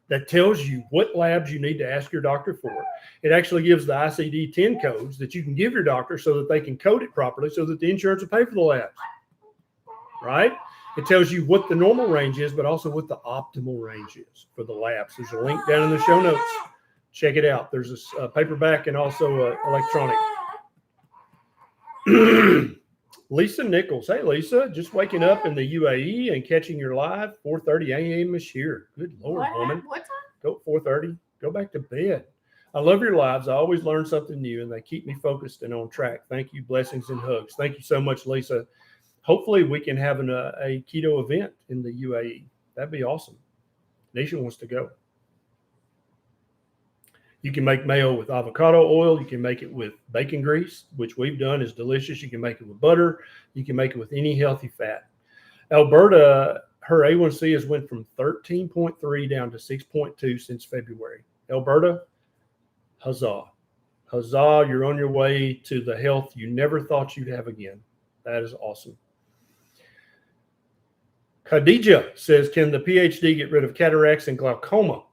that tells you what labs you need to ask your doctor for. It actually gives the ICD-10 codes that you can give your doctor so that they can code it properly so that the insurance will pay for the labs, right? It tells you what the normal range is, but also what the optimal range is for the labs. There's a link down in the show notes. Check it out. There's a paperback and also electronic. Lisa Nichols. Hey, Lisa. Just waking up in the UAE and catching your live. 4:30 a.m. is here. Good Lord, woman. What time? Go 4:30. Go back to bed. I love your lives. I always learn something new, and they keep me focused and on track. Thank you. Blessings and hugs. Thank you so much, Lisa. Hopefully, we can have a keto event in the UAE. That'd be awesome. Neisha wants to go. You can make mayo with avocado oil. You can make it with bacon grease, which we've done is delicious. You can make it with butter. You can make it with any healthy fat. Alberta, her A1C has went from 13.3 down to 6.2 since February. Alberta, huzzah. Huzzah, you're on your way to the health you never thought you'd have again. That is awesome. Khadija says, can the PhD get rid of cataracts and glaucoma?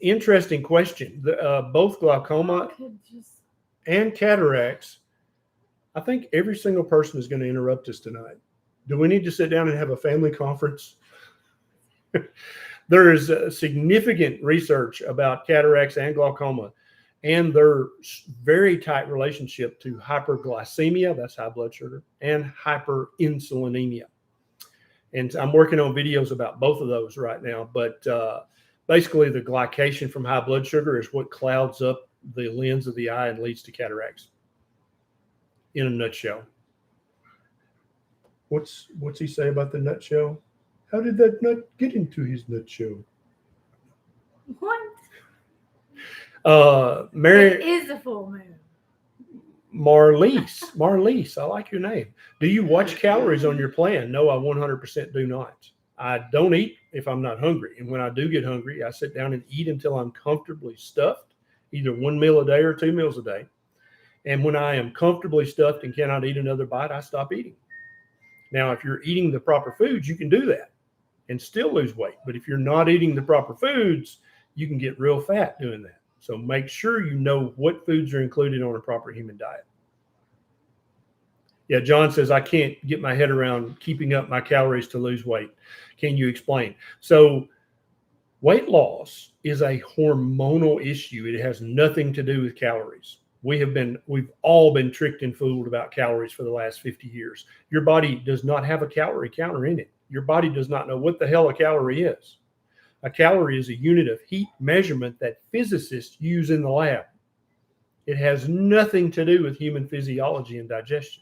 Interesting question. Both glaucoma and cataracts, I think every single person is going to interrupt us tonight. Do we need to sit down and have a family conference? There is significant research about cataracts and glaucoma and their very tight relationship to hyperglycemia, that's high blood sugar, and hyperinsulinemia. And I'm working on videos about both of those right now, but basically, the glycation from high blood sugar is what clouds up the lens of the eye and leads to cataracts. In a nutshell. What's he say about the nutshell? How did that nut get into his nutshell? What? Mary. It is a full moon. Marlise, I like your name. Do you watch calories on your plan? No, I 100% do not. I don't eat if I'm not hungry. And when I do get hungry, I sit down and eat until I'm comfortably stuffed, either one meal a day or 2 meals a day. And when I am comfortably stuffed and cannot eat another bite, I stop eating. Now, if you're eating the proper foods, you can do that and still lose weight. But if you're not eating the proper foods, you can get real fat doing that. So make sure you know what foods are included on a proper human diet. Yeah, John says, I can't get my head around keeping up my calories to lose weight. Can you explain? So weight loss is a hormonal issue. It has nothing to do with calories. We've all been tricked and fooled about calories for the last 50 years. Your body does not have a calorie counter in it. Your body does not know what the hell a calorie is. A calorie is a unit of heat measurement that physicists use in the lab. It has nothing to do with human physiology and digestion.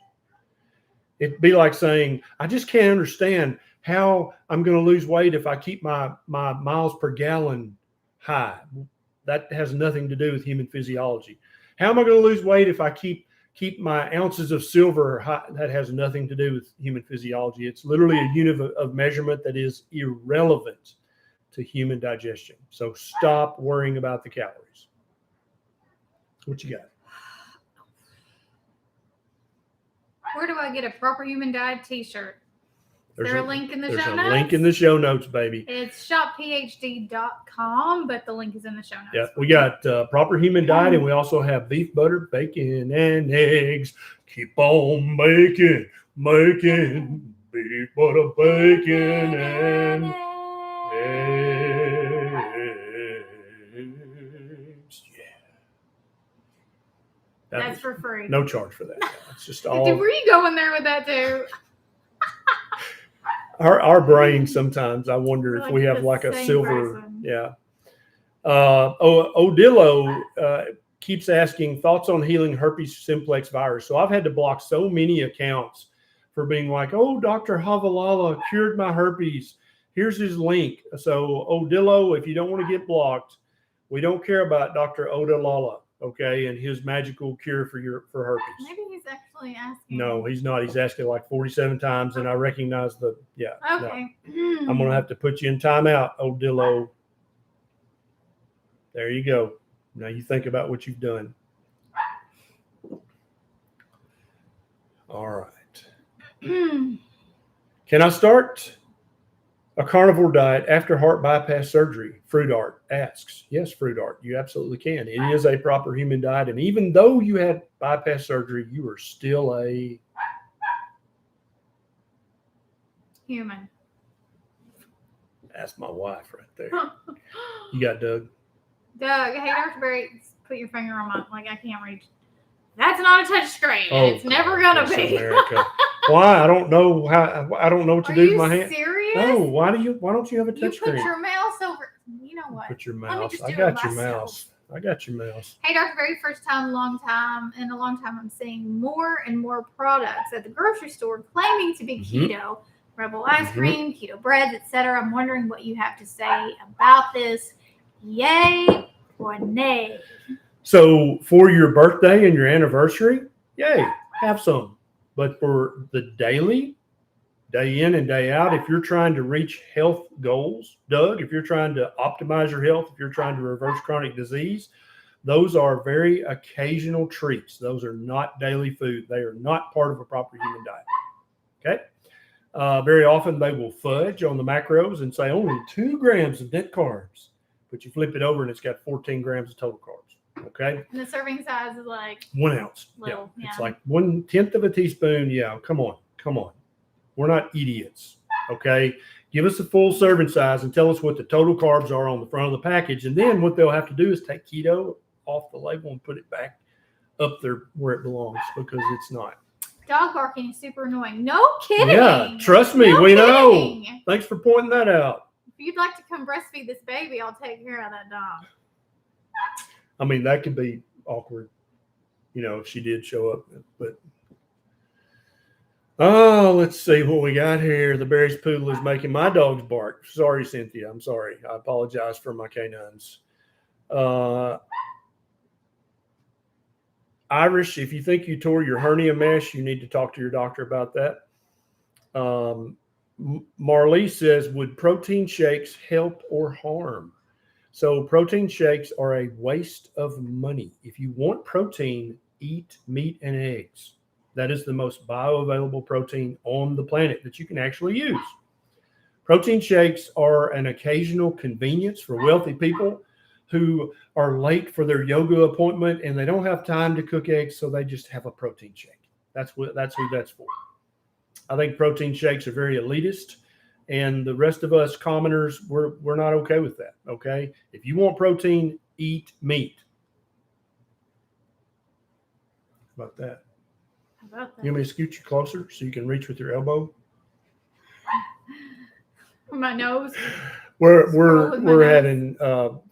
It'd be like saying, I just can't understand how I'm going to lose weight if I keep my miles per gallon high. That has nothing to do with human physiology. How am I going to lose weight if I keep my ounces of silver high? That has nothing to do with human physiology. It's literally a unit of measurement that is irrelevant to human digestion. So stop worrying about the calories. What you got? Where do I get a proper human diet t-shirt? Is there a link in the show notes? There's a link in the show notes, baby. It's shopphd.com, but the link is in the show notes. Yeah, we got proper human diet, and we also have beef, butter, bacon, and eggs. Keep on making beef, butter, bacon, and eggs. Yeah. That's for free. No charge for that. It's just all. Were you going there with that too? Our brain sometimes, I wonder if Like we have the like a same silver. person. Yeah. Odillo keeps asking thoughts on healing herpes simplex virus. So I've had to block so many accounts for being like, oh, Dr. Havalala cured my herpes. Here's his link. So Odillo, if you don't want to get blocked, we don't care about Dr. Odilala, okay, and his magical cure for herpes. Maybe he's actually asking. No, he's not. He's asking like 47 times, and I recognize the Okay. No. I'm gonna have to put you in timeout, Odillo. There you go. Now you think about what you've done. All right. Can I start a carnivore diet after heart bypass surgery? Fruit Art asks. Yes, Fruit Art, you absolutely can. It is a proper human diet. And even though you had bypass surgery, you are still a human. That's my wife right there. You got Doug? Doug, hey, Dr. Berry, put your finger on my, like I can't reach. That's not a touch screen. Oh, it's never going to be. America. Why? I don't know how. I don't know what to do with my hand. Are you serious? No. Why don't you have a You touch screen? put your mouse over. You know what? Put your Let me mouse. just I do got it your myself. mouse. I got your mouse. Hey, Dr. Berry, first time, long time. In a long time, I'm seeing more and more products at the grocery store claiming to be keto. Rebel ice cream, keto breads, etc. I'm wondering what you have to say about this. Yay or nay? So for your birthday and your anniversary, yay, have some. But for the daily, day in and day out, if you're trying to reach health goals, Doug, if you're trying to optimize your health, if you're trying to reverse chronic disease, those are very occasional treats. Those are not daily food. They are not part of a proper human diet. Okay? Very often they will fudge on the macros and say only 2 grams of net carbs, but you flip it over and it's got 14 grams of total carbs. Okay. And the serving size is like 1 ounce. little. Yeah. It's like 1/10 of a teaspoon. Yeah. Come on. We're not idiots. Okay. Give us a full serving size and tell us what the total carbs are on the front of the package. And then what they'll have to do is take keto off the label and put it back up there where it belongs, because it's not. Dog barking is super annoying. No kidding. Yeah. Trust me. We know. Thanks for pointing that out. If you'd like to come breastfeed this baby, I'll take care of that dog. I mean, that could be awkward, if she did show up. But let's see what we got here. The Berry's poodle is making my dogs bark. Sorry, Cynthia. I'm sorry. I apologize for my canines. Irish, if you think you tore your hernia mesh, you need to talk to your doctor about that. Marlee says, would protein shakes help or harm? So protein shakes are a waste of money. If you want protein, eat meat and eggs. That is the most bioavailable protein on the planet that you can actually use. Protein shakes are an occasional convenience for wealthy people who are late for their yoga appointment and they don't have time to cook eggs, so they just have a protein shake. That's who that's for. I think protein shakes are very elitist, and the rest of us commoners, we're not okay with that. Okay, if you want protein, eat meat. How about that? How about that? You want me to scoot you closer so you can reach with your elbow? My nose. We're having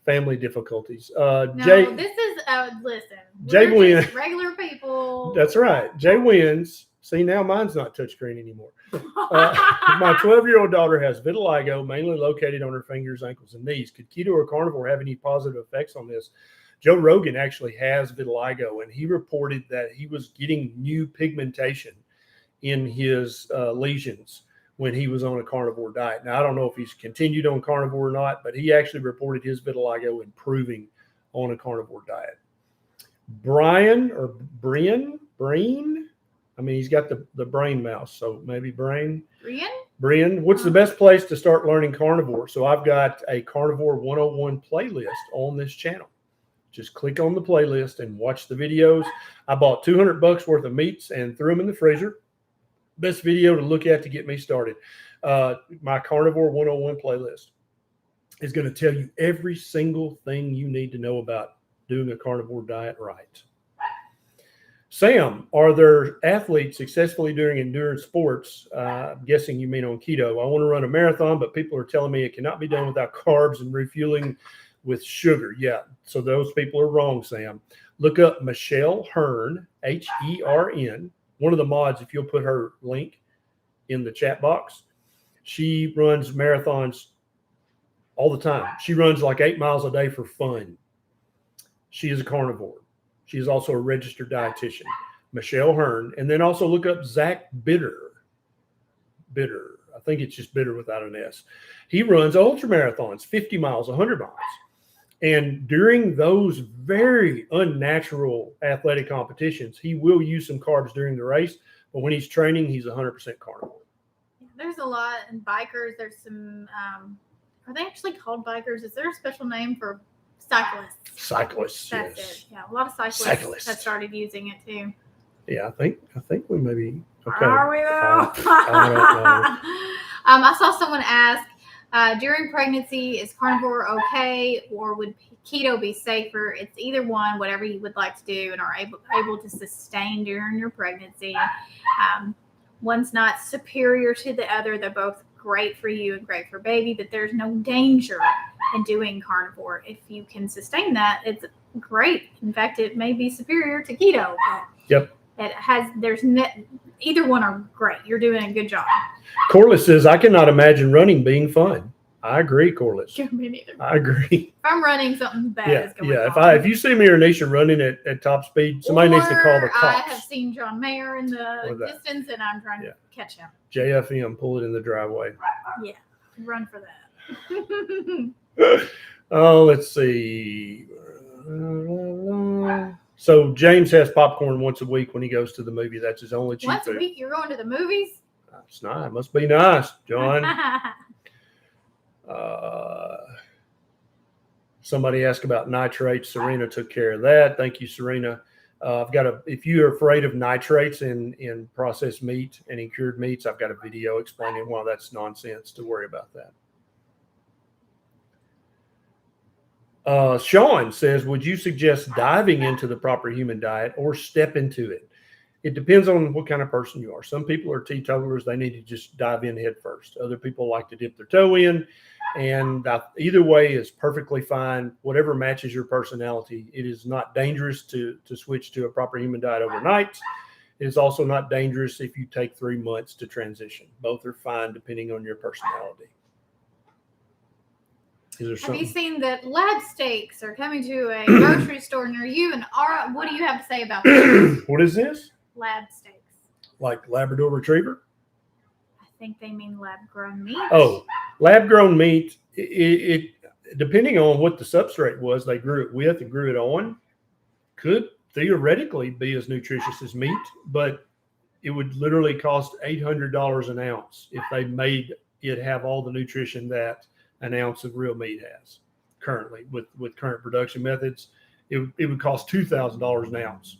family difficulties. No, Jay, this is listen. Jay We're wins. just regular people. That's right. Jay wins. See, now mine's not touchscreen anymore. My 12-year-old daughter has vitiligo, mainly located on her fingers, ankles, and knees. Could keto or carnivore have any positive effects on this? Joe Rogan actually has vitiligo, and he reported that he was getting new pigmentation in his lesions when he was on a carnivore diet. Now, I don't know if he's continued on carnivore or not, but he actually reported his vitiligo improving on a carnivore diet. Brian, I mean, he's got the brain mouse, so maybe Brian, what's the best place to start learning carnivore? So I've got a Carnivore 101 playlist on this channel. Just click on the playlist and watch the videos. I bought $200 worth of meats and threw them in the freezer. Best video to look at to get me started. My Carnivore 101 playlist is going to tell you every single thing you need to know about doing a carnivore diet right. Sam, are there athletes successfully doing endurance sports? I'm guessing you mean on keto. I want to run a marathon, but people are telling me it cannot be done without carbs and refueling with sugar. Yeah, so those people are wrong, Sam. Look up Michelle Hearn, Hern. One of the mods, if you'll put her link in the chat box. She runs marathons all the time. She runs like 8 miles a day for fun. She is a carnivore. She is also a registered dietitian, Michelle Hearn. And then also look up Zach Bitter. I think it's just Bitter without an S. He runs ultra marathons, 50 miles, 100 miles. And during those very unnatural athletic competitions, he will use some carbs during the race. But when he's training, he's 100% carnivore. There's a lot in bikers. There's some, are they actually called bikers? Is there a special name for cyclists? Cyclists, That's yes. it. Yeah, a lot of cyclists have started using it too. Yeah, I think we maybe. Okay. Are we though? I don't know. I saw someone ask, during pregnancy, is carnivore okay, or would keto be safer? It's either one, whatever you would like to do and are able to sustain during your pregnancy. One's not superior to the other. They're both great for you and great for baby, but there's no danger in doing carnivore. If you can sustain that, it's great. In fact, it may be superior to keto. Yep. Either one are great. You're doing a good job. Corliss says, I cannot imagine running being fun. I agree, Corliss. Me neither. I agree. If I'm running, something bad is going on. If you see me or Neisha running at top speed, somebody needs to call the cops. I have seen John Mayer in the distance, and I'm trying to catch him. JFM, pull it in the driveway. Yeah, run for that. Oh, let's see. So James has popcorn once a week when he goes to the movie. That's his only cheat Once food. a week, you're going to the movies? It's not. It must be nice, John. Somebody asked about nitrates. Serena took care of that. Thank you, Serena. If you're afraid of nitrates in processed meat and in cured meats, I've got a video explaining why that's nonsense to worry about that. Sean says, would you suggest diving into the proper human diet or step into it? It depends on what kind of person you are. Some people are teetotalers. They need to just dive in head first. Other people like to dip their toe in. And either way is perfectly fine. Whatever matches your personality. It is not dangerous to switch to a proper human diet overnight. It is also not dangerous if you take 3 months to transition. Both are fine depending on your personality. Have you seen that lab steaks are coming to a grocery store near you? And what do you have to say about that? What is this? Lab steaks. Like Labrador Retriever? I think they mean lab-grown meat. Oh, lab-grown meat, it depending on what the substrate was they grew it with and grew it on, could theoretically be as nutritious as meat, but it would literally cost $800 an ounce if they made it have all the nutrition that an ounce of real meat has currently with current production methods. It would cost $2,000 an ounce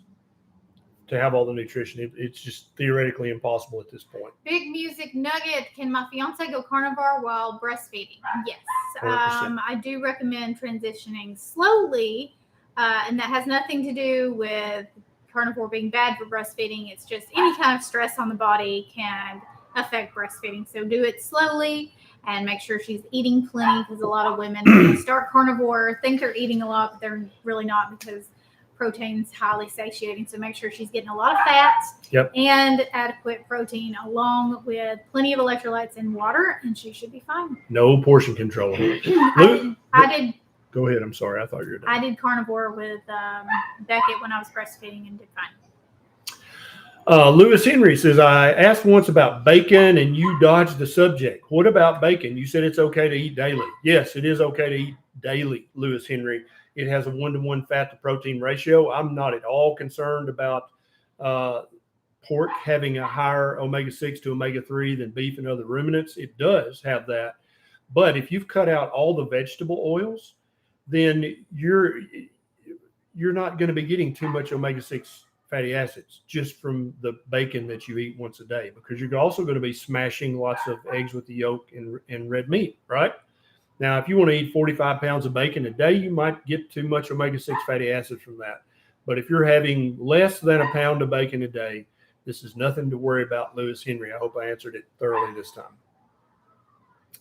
to have all the nutrition. It's just theoretically impossible at this point. Big music nugget. Can my fiance go carnivore while breastfeeding? Yes. 100%. I do recommend transitioning slowly, and that has nothing to do with carnivore being bad for breastfeeding. It's just any kind of stress on the body can affect breastfeeding. So do it slowly and make sure she's eating plenty, because a lot of women when they start carnivore think they're eating a lot, but they're really not, because protein's highly satiating. So make sure she's getting a lot of fats and adequate protein, along with plenty of electrolytes and water, and she should be fine. No portion control. I did. Go ahead. I'm sorry. I thought you were done. I did carnivore with Beckett when I was breastfeeding and did fine. Lewis Henry says, I asked once about bacon and you dodged the subject. What about bacon? You said it's okay to eat daily. Yes, it is okay to eat daily, Lewis Henry. It has a 1-to-1 fat to protein ratio. I'm not at all concerned about pork having a higher omega-6 to omega-3 than beef and other ruminants. It does have that. But if you've cut out all the vegetable oils, then you're not going to be getting too much omega-6 fatty acids just from the bacon that you eat once a day, because you're also going to be smashing lots of eggs with the yolk and red meat, right? Now, if you want to eat 45 pounds of bacon a day, you might get too much omega-6 fatty acids from that. But if you're having less than a pound of bacon a day, this is nothing to worry about, Lewis Henry. I hope I answered it thoroughly this time.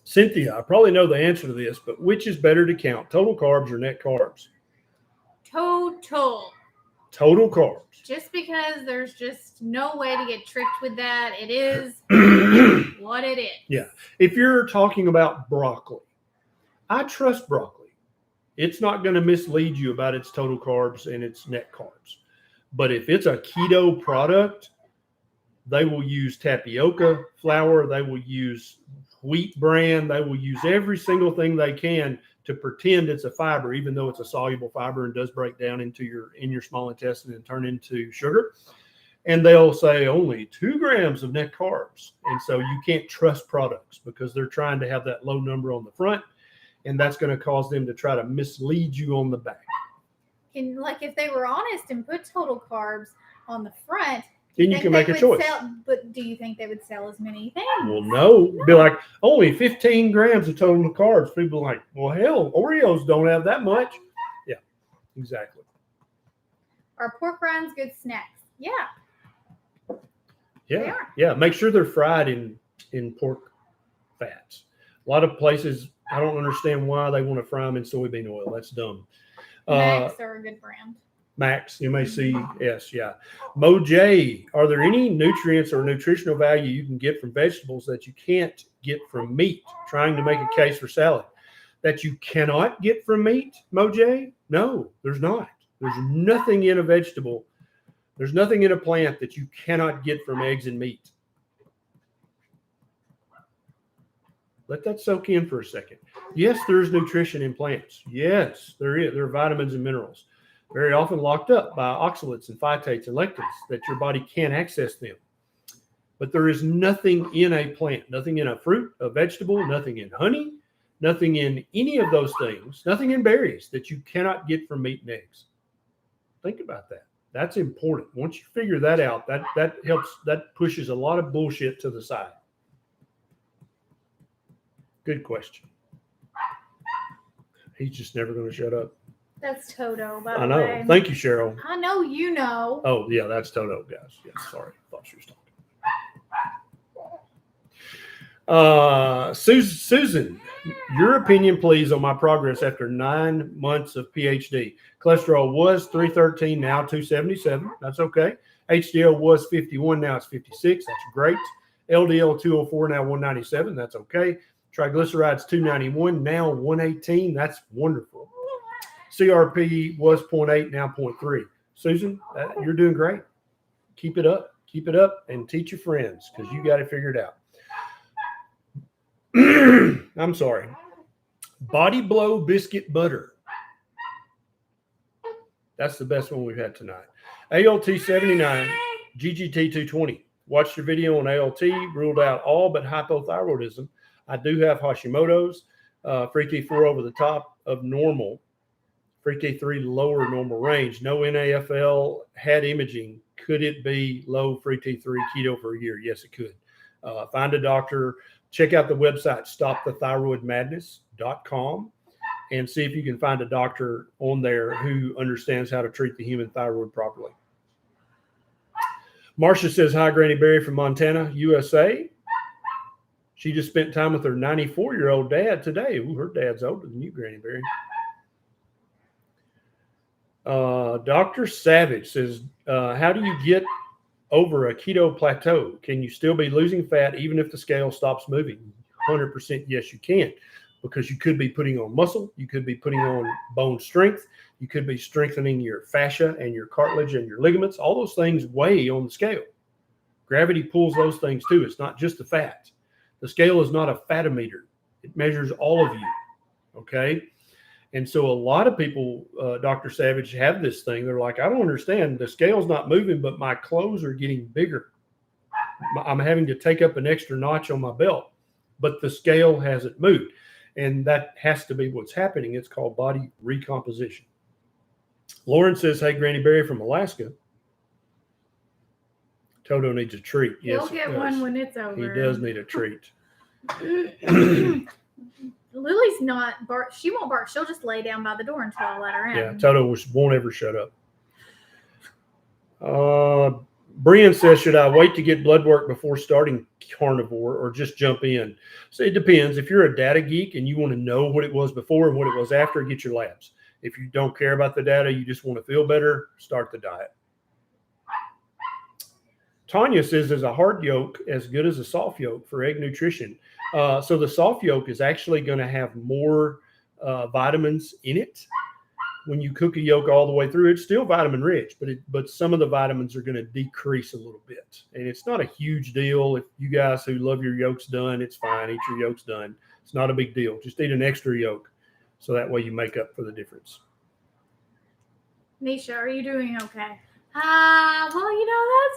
Cynthia, I probably know the answer to this, but which is better to count, total carbs or net carbs? Total carbs. Just because there's just no way to get tricked with that. It is what it is. Yeah. If you're talking about broccoli, I trust broccoli. It's not going to mislead you about its total carbs and its net carbs. But if it's a keto product, they will use tapioca flour. They will use wheat bran. They will use every single thing they can to pretend it's a fiber, even though it's a soluble fiber and does break down into your small intestine and turn into sugar. And they'll say only 2 grams of net carbs. And so you can't trust products because they're trying to have that low number on the front, and that's going to cause them to try to mislead you on the back. And like if they were honest and put total carbs on the front, then you can make a choice. But do you think they would sell as many things? Well, no. It'd be like only 15 grams of total carbs. People are like, well, hell, Oreos don't have that much. Yeah, exactly. Are pork rinds good snacks? Yeah. Yeah. Make sure they're fried in pork fats. A lot of places, I don't understand why they want to fry them in soybean oil. That's dumb. Max are a good brand. Max, MACS, yeah. Mo J, are there any nutrients or nutritional value you can get from vegetables that you can't get from meat? Trying to make a case for salad. That you cannot get from meat, Mo J? No, there's not. There's nothing in a vegetable. There's nothing in a plant that you cannot get from eggs and meat. Let that soak in for a second. Yes, there's nutrition in plants. Yes, there is. There are vitamins and minerals. Very often locked up by oxalates and phytates and lectins that your body can't access them. But there is nothing in a plant, nothing in a fruit, a vegetable, nothing in honey, nothing in any of those things, nothing in berries that you cannot get from meat and eggs. Think about that. That's important. Once you figure that out, that helps, that pushes a lot of bullshit to the side. Good question. He's just never going to shut up. That's Toto, by the I know. way. Thank you, Cheryl. I know you know. Oh, yeah, that's Toto, guys. Yeah, sorry. Thought she was talking. Susan, your opinion, please, on my progress after 9 months of PhD. Cholesterol was 313, now 277. That's okay. HDL was 51, now it's 56. That's great. LDL 204, now 197. That's okay. Triglycerides 291, now 118. That's wonderful. CRP was 0.8, now 0.3. Susan, you're doing great. Keep it up. Keep it up and teach your friends because you got to figure it out. I'm sorry. Body Blow biscuit butter. That's the best one we've had tonight. ALT 79, GGT 220. Watched your video on ALT, ruled out all but hypothyroidism. I do have Hashimoto's, free T4 over the top of normal, free T3 lower normal range, no NAFL, had imaging. Could it be low free T3 keto for a year? Yes, it could. Find a doctor. Check out the website, stopthethyroidmadness.com, and see if you can find a doctor on there who understands how to treat the human thyroid properly. Marcia says, hi, Granny Berry from Montana, USA. She just spent time with her 94-year-old dad today. Ooh, her dad's older than you, Granny Berry. Dr. Savage says, how do you get over a keto plateau? Can you still be losing fat even if the scale stops moving? 100% yes, you can, because you could be putting on muscle. You could be putting on bone strength. You could be strengthening your fascia and your cartilage and your ligaments. All those things weigh on the scale. Gravity pulls those things too. It's not just the fat. The scale is not a fatometer. It measures all of you. Okay. And so a lot of people, Dr. Savage, have this thing. They're like, I don't understand. The scale's not moving, but my clothes are getting bigger. I'm having to take up an extra notch on my belt, but the scale hasn't moved. And that has to be what's happening. It's called body recomposition. Lauren says, hey, Granny Berry from Alaska. Toto needs a treat. Yes, He'll get one when it's over. He does need a treat. Lily's not bark. She won't bark. She'll just lay down by the door until I let her in. Yeah, Toto won't ever shut up. Brian says, should I wait to get blood work before starting carnivore or just jump in? So it depends. If you're a data geek and you want to know what it was before and what it was after, get your labs. If you don't care about the data, you just want to feel better, start the diet. Tanya says, is a hard yolk as good as a soft yolk for egg nutrition? So the soft yolk is actually going to have more vitamins in it. When you cook a yolk all the way through, it's still vitamin rich, but some of the vitamins are going to decrease a little bit. And it's not a huge deal. If you guys who love your yolks done, it's fine. Eat your yolks done. It's not a big deal. Just eat an extra yolk, so that way you make up for the difference. Neisha, are you doing okay? Well, that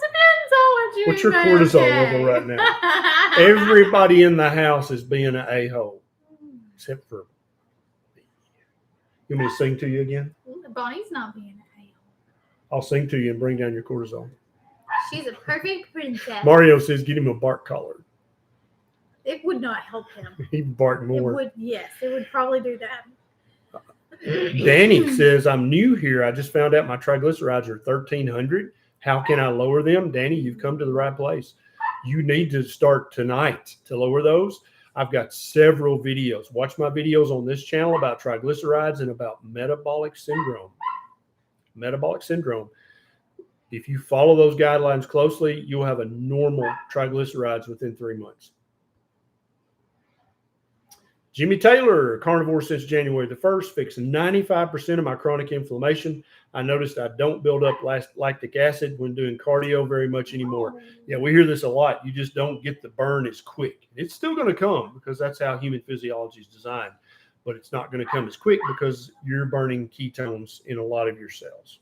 depends on what you What's your say, cortisol okay. level right now? Everybody in the house is being an a-hole, except for me. You want me to sing to you again? Bonnie's not being a hale. I'll sing to you and bring down your cortisol. She's a perfect princess. Mario says, get him a bark collar. It would not help him. He'd bark more. It would, yes. It would probably do that. Danny says, I'm new here. I just found out my triglycerides are 1,300. How can I lower them? Danny, you've come to the right place. You need to start tonight to lower those. I've got several videos. Watch my videos on this channel about triglycerides and about metabolic syndrome. Metabolic syndrome. If you follow those guidelines closely, you'll have a normal triglycerides within 3 months. Jimmy Taylor, carnivore since January the 1st, fixed 95% of my chronic inflammation. I noticed I don't build up lactic acid when doing cardio very much anymore. Yeah, we hear this a lot. You just don't get the burn as quick. It's still going to come because that's how human physiology is designed, but it's not going to come as quick because you're burning ketones in a lot of your cells.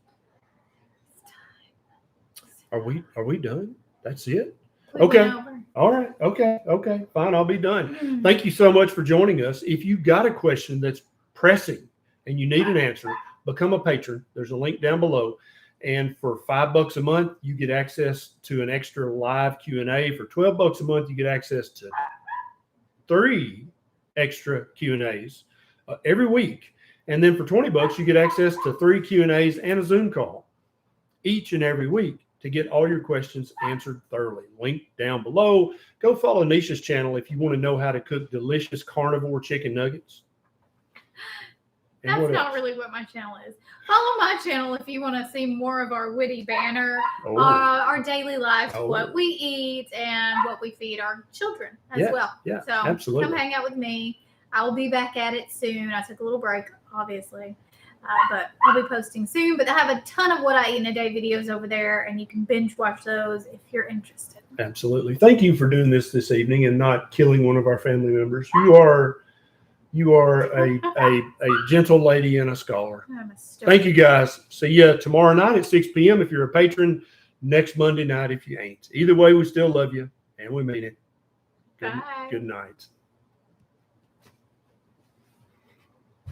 Are we done? That's it? Okay. All right. Okay. Fine. I'll be done. Thank you so much for joining us. If you got a question that's pressing and you need an answer, become a patron. There's a link down below. And for $5 a month, you get access to an extra live Q&A. For $12 a month, you get access to 3 extra Q&As every week. And then for $20, you get access to 3 Q&As and a Zoom call each and every week to get all your questions answered thoroughly. Link down below. Go follow Neisha's channel if you want to know how to cook delicious carnivore chicken nuggets. And that's not really what my channel is. Follow my channel if you want to see more of our witty banner, our daily lives, what we eat, and what we feed our children as well. Yeah, so absolutely. Come hang out with me. I will be back at it soon. I took a little break, obviously. But I'll be posting soon. But I have a ton of what I eat in a day videos over there, and you can binge watch those if you're interested. Absolutely. Thank you for doing this evening and not killing one of our family members. You are You are a gentle lady and a scholar. I'm a Thank you, guys. See you tomorrow night at 6 p.m. if you're a patron. Next Monday night if you ain't. Either way, we still love you, and we mean it. Bye. Good night.